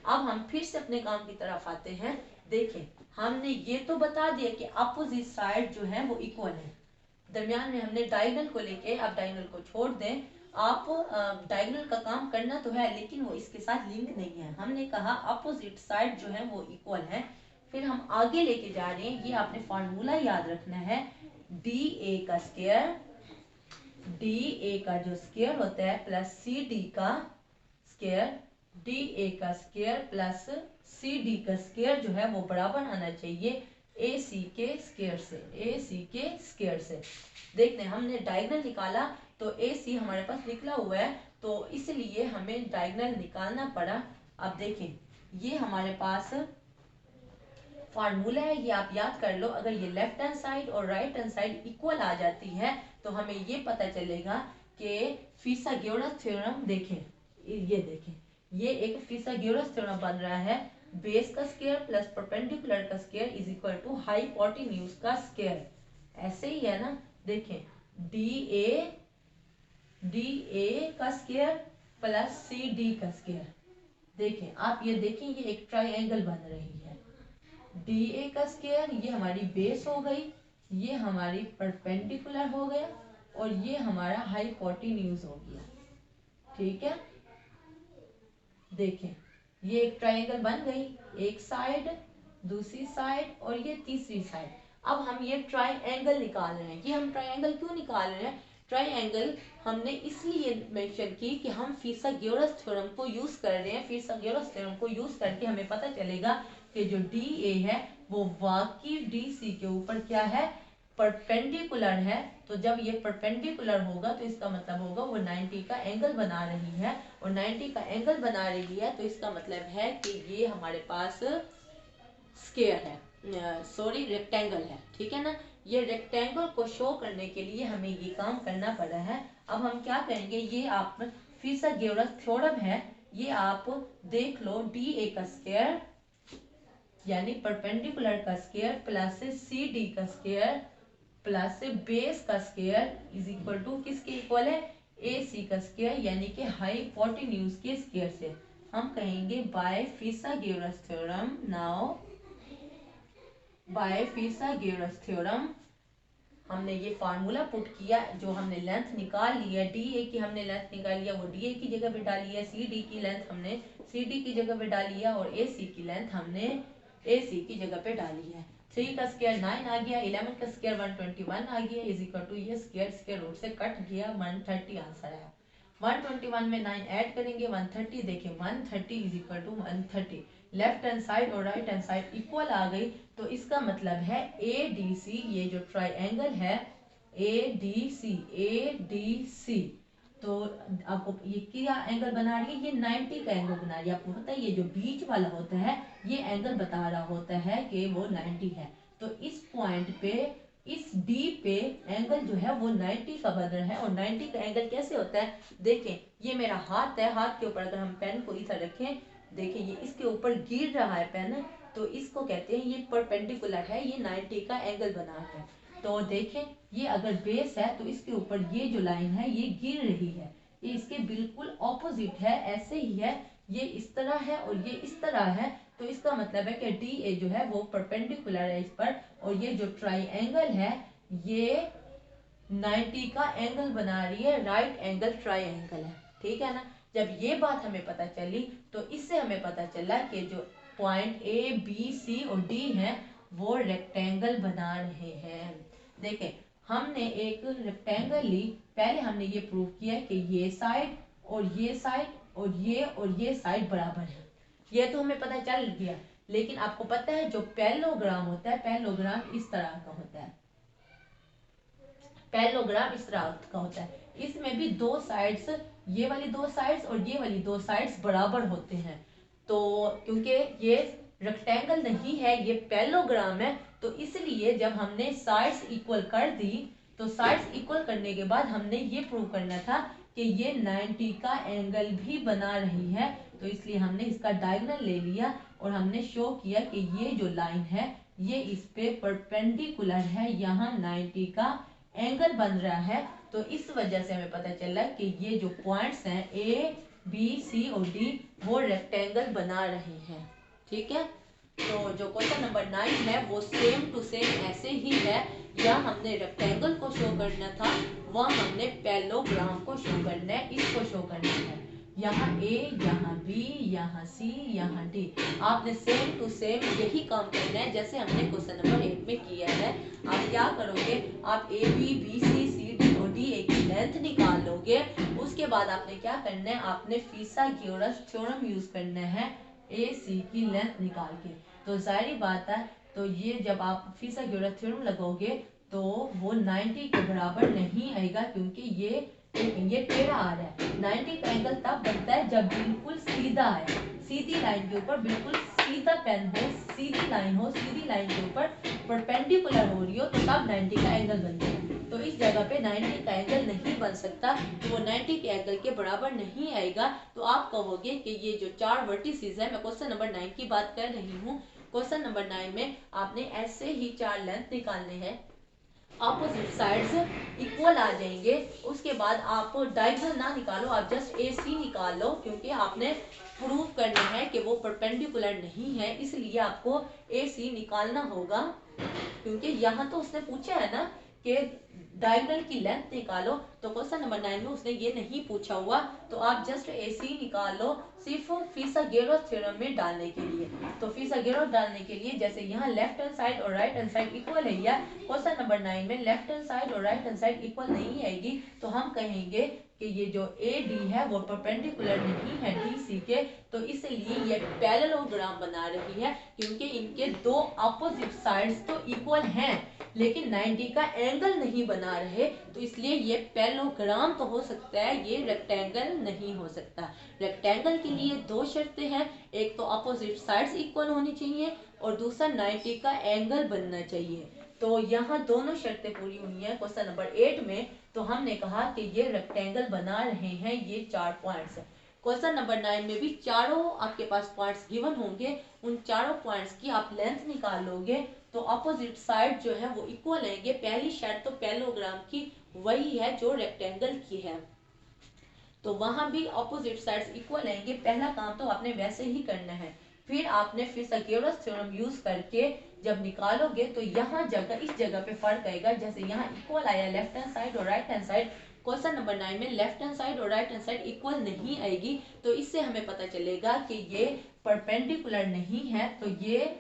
अब हम फिर से अपने काम की तरफ आते हैं। देखें, हमने ये तो बता दिया कि अपोजिट साइड जो है वो इक्वल है, दरमियान में हमने डायगोनल को लेके, अब डायगोनल को छोड़ दें, आप डायगोनल का काम करना तो है लेकिन वो इसके साथ लिंक नहीं है। हमने कहा अपोजिट साइड जो है वो इक्वल है, फिर हम आगे लेके जा रहे हैं, ये आपने फार्मूला याद रखना है, डी ए का स्क्वायर, डी ए का जो स्क्वायर होता है प्लस सी डी का स्क्वायर, डी ए का स्क्वायर प्लस सी डी का स्क्वायर जो है वो बराबर आना चाहिए ए सी के स्क्वायर से, ए सी के स्क्वायर से। देखते हैं, हमने डायगोनल निकाला तो ए सी हमारे पास निकला हुआ है, तो इसलिए हमें डायगोनल निकालना पड़ा। अब देखें, ये हमारे पास फार्मूला है, ये आप याद कर लो। अगर ये लेफ्ट हैंड साइड और राइट हैंड साइड इक्वल आ जाती है तो हमें ये पता चलेगा कि फिसागोरस थ्योरम, देखें ये देखें, ये एक फिसागोरस थ्योरम बन रहा है, बेस का स्क्वायर प्लस परपेंडिकुलर का square is equal to hypotenuse का स्क्वायर, ऐसे ही है ना। देखें, डी ए का स्क्वायर प्लस सी डी का स्क्वायर, देखें आप ये देखें, ये एक ट्राइंगल बन रही है। डी ए का स्क्वायर ये हमारी बेस हो गई, ये हमारी परपेंडिकुलर हो गया और ये हमारा हाइपोटेन्यूज हो गया। ठीक है, देखें ये एक ट्रायंगल बन गई, एक साइड दूसरी साइड और ये तीसरी साइड। अब हम ये ट्रायंगल निकाल रहे हैं। ये हम ट्रायंगल क्यों निकाल रहे हैं, ट्रायंगल हमने इसलिए मेंशन की कि हम फिसागोरस थ्योरम को यूज कर रहे हैं। फिसागोरस थ्योरम को यूज करके हमें पता चलेगा कि जो डी ए है वो वाकई डी सी के ऊपर क्या है, परपेंडिकुलर है। तो जब ये परपेंडिकुलर होगा तो इसका मतलब होगा वो 90 का एंगल बना रही है, और 90 का एंगल बना रही है तो इसका मतलब है कि ये हमारे पास स्क्वायर है, सॉरी रेक्टेंगल है। ठीक है ना, ये रेक्टेंगल को शो करने के लिए हमें ये काम करना पड़ा है। अब हम क्या करेंगे, ये आप फिसागोरस थ्योरम है, ये आप देख लो, डी ए का स्क्वायर यानी परपेंडिकुलर का स्क्वायर प्लस सी डी का स्क्वायर प्लस बेस का स्क्वायर इज इक्वल टू किसके इक्वल है, ए सी का स्क्वायर यानी कि हाइपोटेन्यूज के स्क्वायर से। हम कहेंगे by Pythagoras theorem, now by Pythagoras theorem हमने ये फार्मूला पुट किया, जो हमने लेंथ निकाल ली है, डी ए की हमने लेंथ निकाल लिया, वो डी ए की जगह पे डाली है, सी डी की लेंथ हमने सी डी की जगह पे डाली है, और ए सी की लेंथ हमने ए सी की जगह पे डाली है। 3 का स्क्वायर 9 आ गया, 11 का स्क्वायर 121 आ गया, इज इक्वल टू ये स्क्वायर रूट से कट गया, 130 आंसर है। 121 में 9 ऐड करेंगे 130, देखिए 130 is equal to 130, left hand side और राइट हैंड साइड इक्वल आ गई, तो इसका मतलब है ए डी सी, ये जो ट्राइंगल है ए डी सी, तो आपको ये क्या एंगल बना रही है, ये 90 का एंगल बना रही है। आपको पता है ये जो बीच वाला होता है ये एंगल बता रहा होता है कि वो 90 है, तो इस पॉइंट पे इस डी पे एंगल जो है वो 90 का बन रहा है। और 90 का एंगल कैसे होता है, देखें ये मेरा हाथ है, हाथ के ऊपर अगर हम पेन को इधर रखें, देखिए ये इसके ऊपर गिर रहा है पेन, तो इसको कहते हैं ये परपेंडिकुलर है, ये 90 का एंगल बना है। तो देखें ये अगर बेस है तो इसके ऊपर ये जो लाइन है ये गिर रही है, ये इसके बिल्कुल ऑपोजिट है, ऐसे ही है, ये इस तरह है और ये इस तरह है। तो इसका मतलब है कि डी ए जो है वो परपेंडिकुलर है इस पर, और ये जो ट्राइंगल है ये 90 का एंगल बना रही है, राइट एंगल ट्राइंगल है, ठीक है ना। जब ये बात हमें पता चली तो इससे हमें पता चला कि जो पॉइंट ए बी सी और डी है वो रेक्टेंगल बना रहे हैं। देखें हमने एक रेक्टेंगल ली, पहले हमने ये प्रूव किया कि ये साइड और ये साइड और ये साइड बराबर है, ये तो हमें पता चल गया। लेकिन आपको पता है जो पैरेललोग्राम होता है, पैरेललोग्राम इस तरह का होता है, पैरेललोग्राम इस तरह का होता है, इसमें भी दो साइड्स, ये वाली दो साइड्स और ये वाली दो साइड्स बराबर होते हैं। तो क्योंकि ये रेक्टेंगल नहीं है ये पैरेललोग्राम है, तो इसलिए जब हमने साइड्स इक्वल कर दी तो साइड्स इक्वल करने के बाद हमने ये प्रूव करना था कि ये 90 का एंगल भी बना रही है। तो इसलिए हमने इसका डायगोनल ले लिया और हमने शो किया कि ये जो लाइन है ये इस पे परपेंडिकुलर है, यहाँ 90 का एंगल बन रहा है। तो इस वजह से हमें पता चला कि ये जो पॉइंट्स हैं ए बी सी और डी वो रेक्टेंगल बना रहे हैं, ठीक है। तो जो क्वेश्चन नंबर 9 है वो सेम टू सेम ऐसे ही है, या हमने रेक्टेंगल को शो करना था, वह हमने पैरेललोग्राम को शो करना है, इसको शो करना है। यहाँ ए, यहाँ बी, यहाँ सी, यहाँ डी, आपने सेम टू सेम यही काम करना है जैसे हमने क्वेश्चन नंबर 8 में किया है। आप क्या करोगे, आप A B C C D और डी ए की लेंथ निकाल लोगे। उसके बाद आपने क्या करना है, आपने फिसागोरस थ्योरम यूज करना है ए सी की लेंथ निकाल के। तो जाहिर बात है, तो ये जब आप फिसागोरस थ्योरम लगाओगे तो वो 90 के बराबर नहीं आएगा, क्योंकि ये टेढ़ा आ रहा है। 90 का एंगल तब बनता है जब बिल्कुल सीधा है, सीधी लाइन के ऊपर बिल्कुल सीधा पेन हो, सीधी लाइन हो, सीधी लाइन के ऊपर परपेंडिकुलर हो रही हो, तो तब 90 का एंगल बनता है। तो इस जगह पे 90 का एंगल नहीं बन सकता, तो वो 90 के एंगल के बराबर नहीं आएगा। तो आप कहोगे कि ये जो 4 वर्टिसेस है, मैं क्वेश्चन नंबर 9 की बात कर रही हूँ, क्वेश्चन नंबर 9 में आपने ऐसे ही 4 लेंथ निकालने हैं, ऑपोजिट साइड्स इक्वल आ जाएंगे। उसके बाद आप डायगोनल ना निकालो, आप जस्ट ए सी निकाल लो, क्योंकि आपने प्रूव करना है कि वो परपेंडिकुलर नहीं है, इसलिए आपको ए सी निकालना होगा। क्योंकि यहाँ तो उसने पूछा है ना कि डायगोनल की लेंथ निकालो, तो क्वेश्चन नंबर 9 में उसने ये नहीं पूछा हुआ, तो आप जस्ट ए सी निकाल लो सिर्फ फिसागोरस थ्योरम में डालने के लिए। तो फिसागोरस डालने के लिए जैसे यहाँ लेफ्ट हैंड साइड और राइट हैंड साइड इक्वल है, या क्वेश्चन नंबर 9 में लेफ्ट हैंड साइड और राइट हैंड साइड इक्वल नहीं आएगी, तो हम कहेंगे कि ये जो ए डी है वो परपेंडिकुलर नहीं है डी सी के, तो इसलिए ये पैरेललोग्राम बना रही है, क्योंकि इनके दो अपोजिट साइड्स तो इक्वल हैं लेकिन 90 का एंगल नहीं बना रहे, तो इसलिए ये पैरेललोग्राम तो हो सकता है, ये रेक्टेंगल नहीं हो सकता। रेक्टेंगल के लिए दो शर्तें हैं, एक तो अपोजिट साइड्स इक्वल होनी चाहिए और दूसरा 90 का एंगल बनना चाहिए। तो यहाँ दोनों शर्तें पूरी हुई हैं क्वेश्चन नंबर 8 में, तो हमने कहा कि ये रेक्टेंगल बना रहे हैं, ये 4 पॉइंट्स हैं। क्वेश्चन नंबर 9 में भी चारों आपके पास पॉइंट्स गिवन होंगे, उन चारों पॉइंट्स की आप लेंथ निकाल लोगे, तो अपोजिट साइड जो है वो इक्वल आएंगे। पहली शर्त तो पैरेललोग्राम की वही है जो रेक्टेंगल की है, तो वहां भी अपोजिट साइड्स इक्वल आएंगे। पहला काम तो आपने वैसे ही करना है, फिर आपने फिसागोरस थ्योरम यूज करके जब निकालोगे तो यहाँ जगह इस जगह पे फर्क आएगा। जैसे यहाँ इक्वल आया लेफ्ट हैंड साइड और right hand side, question number 9 में लेफ्ट हैंड साइड और राइट हैंड साइड इक्वल नहीं आएगी, तो इससे हमें पता चलेगा कि ये परपेंडिकुलर नहीं है, तो ये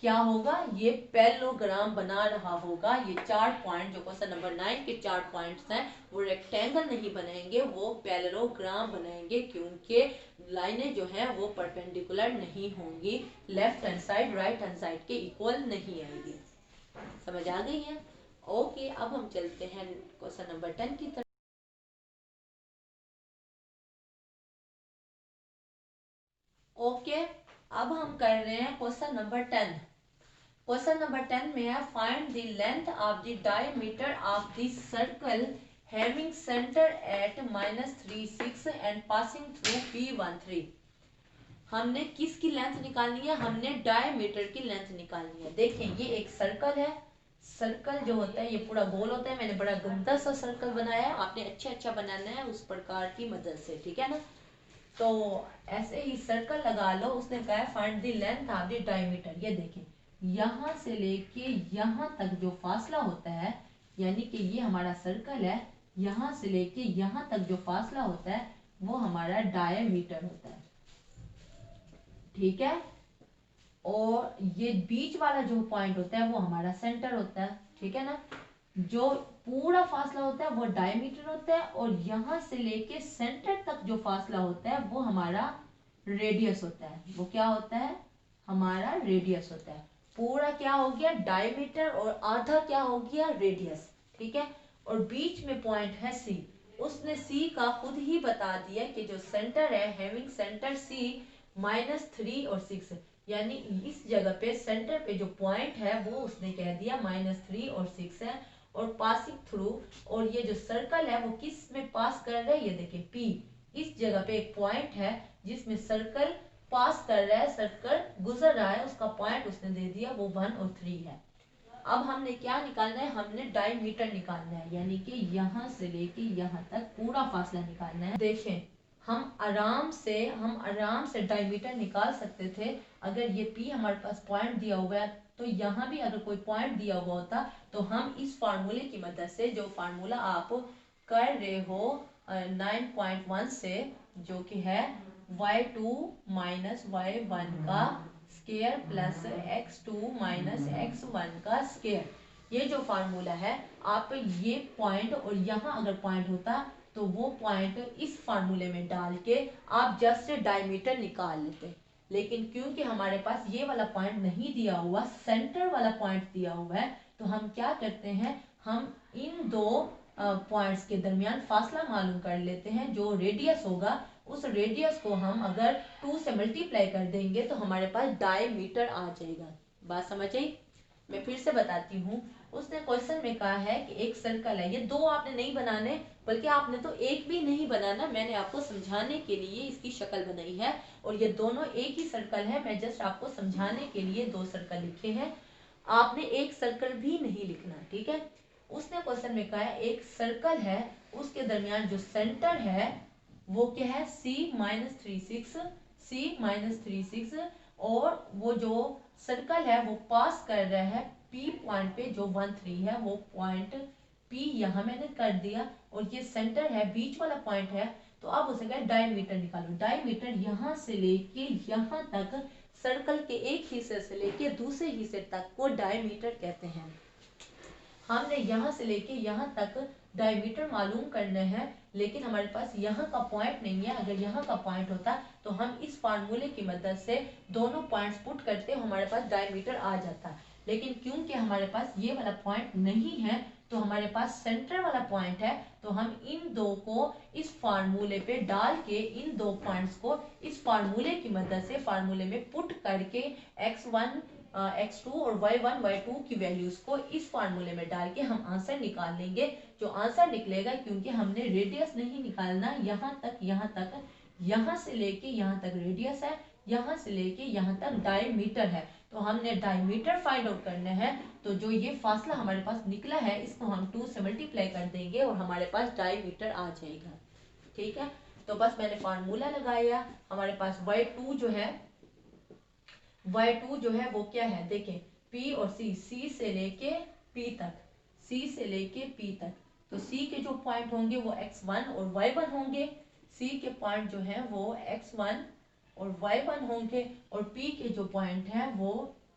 क्या होगा, ये पैरेललोग्राम बना रहा होगा। ये 4 पॉइंट जो क्वेश्चन नंबर 9 के 4 पॉइंट्स हैं वो रेक्टेंगल नहीं बनेंगे, वो पैरेललोग्राम बनाएंगे, क्योंकि लाइनें जो हैं वो परपेंडिकुलर नहीं होंगी, left hand side right hand side के इक्वल नहीं आएगी। समझ आ गई है? ओके, अब हम चलते हैं क्वेश्चन नंबर 10 की तरफ। ओके, अब हम कर रहे हैं क्वेश्चन नंबर 10। क्वेश्चन नंबर 10 में है find the length of the diameter of the circle having centre at -36 and passing through P13। हमने किसकी लेंथ निकालनी है, हमने डायमीटर की लेंथ निकालनी है। देखें ये एक सर्कल है, सर्कल जो होता है ये पूरा गोल होता है। मैंने बड़ा गंदा सा सर्कल बनाया है, आपने अच्छा बनाना है उस प्रकार की मदद से, ठीक है ना। तो ऐसे ही सर्कल लगा लो। उसने कहा है find the length of the diameter. ये देखें, यहाँ से लेके यहाँ तक जो फासला होता है, यानी कि ये हमारा सर्कल है, यहाँ से लेके यहाँ तक जो फासला होता है वो हमारा डायमीटर होता है, ठीक है। और ये बीच वाला जो पॉइंट होता है वो हमारा सेंटर होता है, ठीक है ना। जो पूरा फासला होता है वो डायमीटर होता है, और यहां से लेके सेंटर तक जो फासला होता है वो हमारा रेडियस होता है। वो क्या होता है? हमारा रेडियस होता है। पूरा क्या हो गया? डायमीटर, और आधा क्या हो गया? रेडियस, ठीक है। और बीच में पॉइंट है सी। उसने सी का खुद ही बता दिया कि जो सेंटर है, हैविंग सेंटर सी -3 और 6, यानी इस जगह पे सेंटर पे जो पॉइंट है वो उसने कह दिया -3 और 6 है। और पासिंग थ्रू, और ये जो सर्कल है वो किस में पास कर रहा है? ये देखिए P, इस जगह पे एक पॉइंट है जिसमें सर्कल पास कर रहा है, सर्कल गुजर रहा है, उसका पॉइंट उसने दे दिया, वो 1 और 3 है। अब हमने क्या निकालना है? हमने डायमीटर निकालना है, यानी कि यहाँ से लेके यहाँ तक पूरा फासला निकालना है। देखें, हम आराम से डायमीटर निकाल सकते थे अगर ये P हमारे पास पॉइंट दिया हुआ है। तो यहाँ भी अगर कोई पॉइंट दिया हुआ होता तो हम इस फार्मूले की मदद से, जो फार्मूला आप कर रहे हो 9.1 से, जो कि है y2 माइनस y1 का square plus x2 minus x1 का स्केयर, ये जो फार्मूला है, आप ये पॉइंट और यहाँ अगर पॉइंट होता तो वो पॉइंट इस फार्मूले में डाल के आप जस्ट डायमीटर निकाल लेते। लेकिन क्योंकि हमारे पास ये वाला पॉइंट नहीं दिया हुआ, सेंटर वाला पॉइंट दिया हुआ है, तो हम क्या करते हैं? हम इन दो पॉइंट्स के दरमियान फासला मालूम कर लेते हैं। जो रेडियस होगा, उस रेडियस को हम अगर 2 से मल्टीप्लाई कर देंगे तो हमारे पास डायमीटर आ जाएगा। बात समझ आई? मैं फिर से बताती हूँ। उसने क्वेश्चन में कहा है कि एक सर्कल है, ये दो आपने नहीं बनाने, बल्कि आपने तो एक भी नहीं बनाना, मैंने आपको समझाने के लिए इसकी शक्ल बनाई है। और ये दोनों एक ही सर्कल है, मैं जस्ट आपको समझाने के लिए दो सर्कल लिखे हैं। आपने एक सर्कल भी नहीं लिखना, ठीक है। उसने क्वेश्चन में कहा है एक सर्कल है, उसके दरमियान जो सेंटर है वो क्या है? C-36, और वो जो सर्कल है वो पास कर रहा है P पॉइंट पे, जो 1 3 है, वो पॉइंट P यहाँ मैंने कर दिया, और ये सेंटर है, बीच वाला पॉइंट है। तो अब उसे कहा डायमीटर निकालो। डायमीटर यहाँ से लेके यहाँ तक, सर्कल के एक हिस्से से लेके दूसरे हिस्से तक को डायमीटर कहते हैं। हमने यहाँ से लेके यहाँ तक डायमीटर मालूम करना है, लेकिन हमारे पास यहाँ का पॉइंट नहीं है। अगर यहाँ का पॉइंट होता तो हम इस फार्मूले की मदद से दोनों पॉइंट्स पुट करते, हमारे पास डायमीटर आ जाता। लेकिन क्योंकि हमारे पास ये वाला पॉइंट नहीं है, तो हमारे पास सेंटर वाला पॉइंट है, तो हम इन दो को इस फार्मूले पे डाल के, इन दो पॉइंट्स को इस फार्मूले की मदद से फार्मूले में पुट करके x1 x2 और y1 y2 की वैल्यूज को इस फार्मूले में डाल के हम आंसर निकाल लेंगे। जो आंसर निकलेगा, क्योंकि हमने रेडियस नहीं निकालना, यहाँ तक यहाँ से लेके यहाँ तक रेडियस है, यहाँ से लेके यहाँ तक डायमीटर है, तो हमने डायमीटर फाइंड आउट करना है। तो जो ये फासला हमारे पास निकला है, इसको हम 2 से मल्टीप्लाई कर देंगे और हमारे पास डायमीटर आ जाएगा, ठीक है। तो बस मैंने फार्मूला लगाया, हमारे पास y2 जो है, y2 जो है वो क्या है? देखें, P और C से लेके P तक, C से लेके P तक, तो C के जो पॉइंट होंगे वो x1 और y1 होंगे। C के पॉइंट जो है वो x1 और y1 होंगे, और P के जो पॉइंट है वो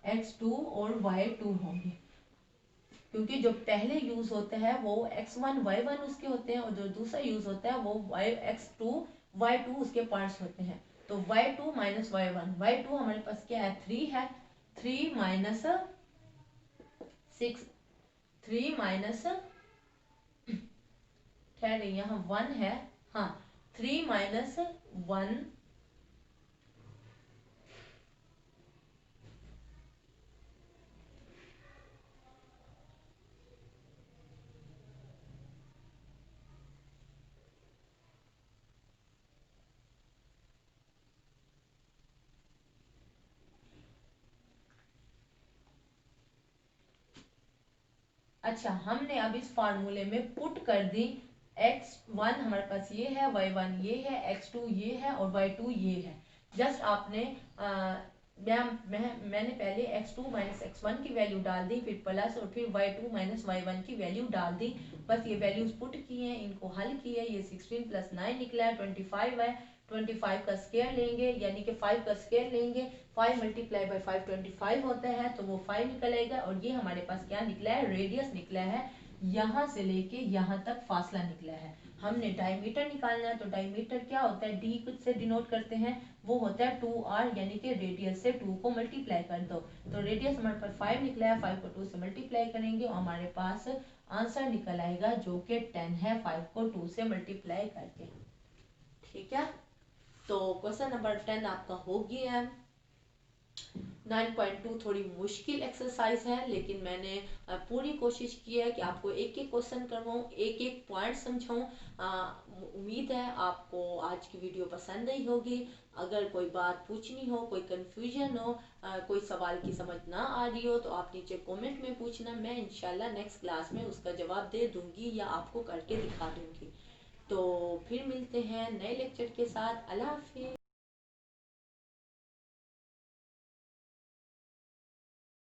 x2 और y2 होंगे। क्योंकि जो पहले यूज होते हैं वो x1 y1 उसके होते हैं, और जो दूसरा यूज होता है वो x2 y2 उसके पार्ट्स होते हैं। तो y2 माइनस y1, y2 हमारे पास क्या है? 3 है, 3 माइनस 6, 3 माइनस, ठहरे, यहाँ 1 है, हाँ, 3 माइनस 1, अच्छा, हमने अब इस फार्मूले में पुट कर दी x1 हमारे पास ये है, y1 ये है, x2 ये है और y2 ये है। जस्ट आपने मैंने पहले x2 माइनस x1 की वैल्यू डाल दी, फिर प्लस और फिर y2 माइनस y1 की वैल्यू डाल दी। बस ये वैल्यूज पुट की हैं, इनको हल किया, ये 16 प्लस 9 निकला है 25 है। 25 का स्क्वायर लेंगे यानी कि 5 का स्क्वायर लेंगे, 5 मल्टीप्लाई बाई 5 25 होता है, तो वो 5 निकलेगा। और ये हमारे पास क्या निकला है, रेडियस निकला है, यहाँ से लेके यहाँ तक फासला निकला है। हमने डायमीटर निकालना है, तो डायमीटर क्या होता है, डी कुछ से डिनोट करते हैं, वो होता है 2r, यानी कि रेडियस से 2 को मल्टीप्लाई कर दो। तो रेडियस हमारे पास 5 निकला है, 5 को 2 से मल्टीप्लाई करेंगे और हमारे पास आंसर निकल आएगा जो कि 10 है, 5 को 2 से मल्टीप्लाई करके। ठीक है, तो क्वेश्चन नंबर 10 आपका हो गया है। 9.2 थोड़ी मुश्किल एक्सरसाइज है, लेकिन मैंने पूरी कोशिश की है कि आपको एक एक क्वेश्चन करवाऊँ, एक एक पॉइंट समझाऊँ। उम्मीद है आपको आज की वीडियो पसंद आई होगी। अगर कोई बात पूछनी हो, कोई कंफ्यूजन हो, कोई सवाल की समझ ना आ रही हो, तो आप नीचे कमेंट में पूछना, मैं इंशाल्लाह नेक्स्ट क्लास में उसका जवाब दे दूंगी या आपको करके दिखा दूंगी। तो फिर मिलते हैं नए लेक्चर के साथ। अल्लाह हाफिज़।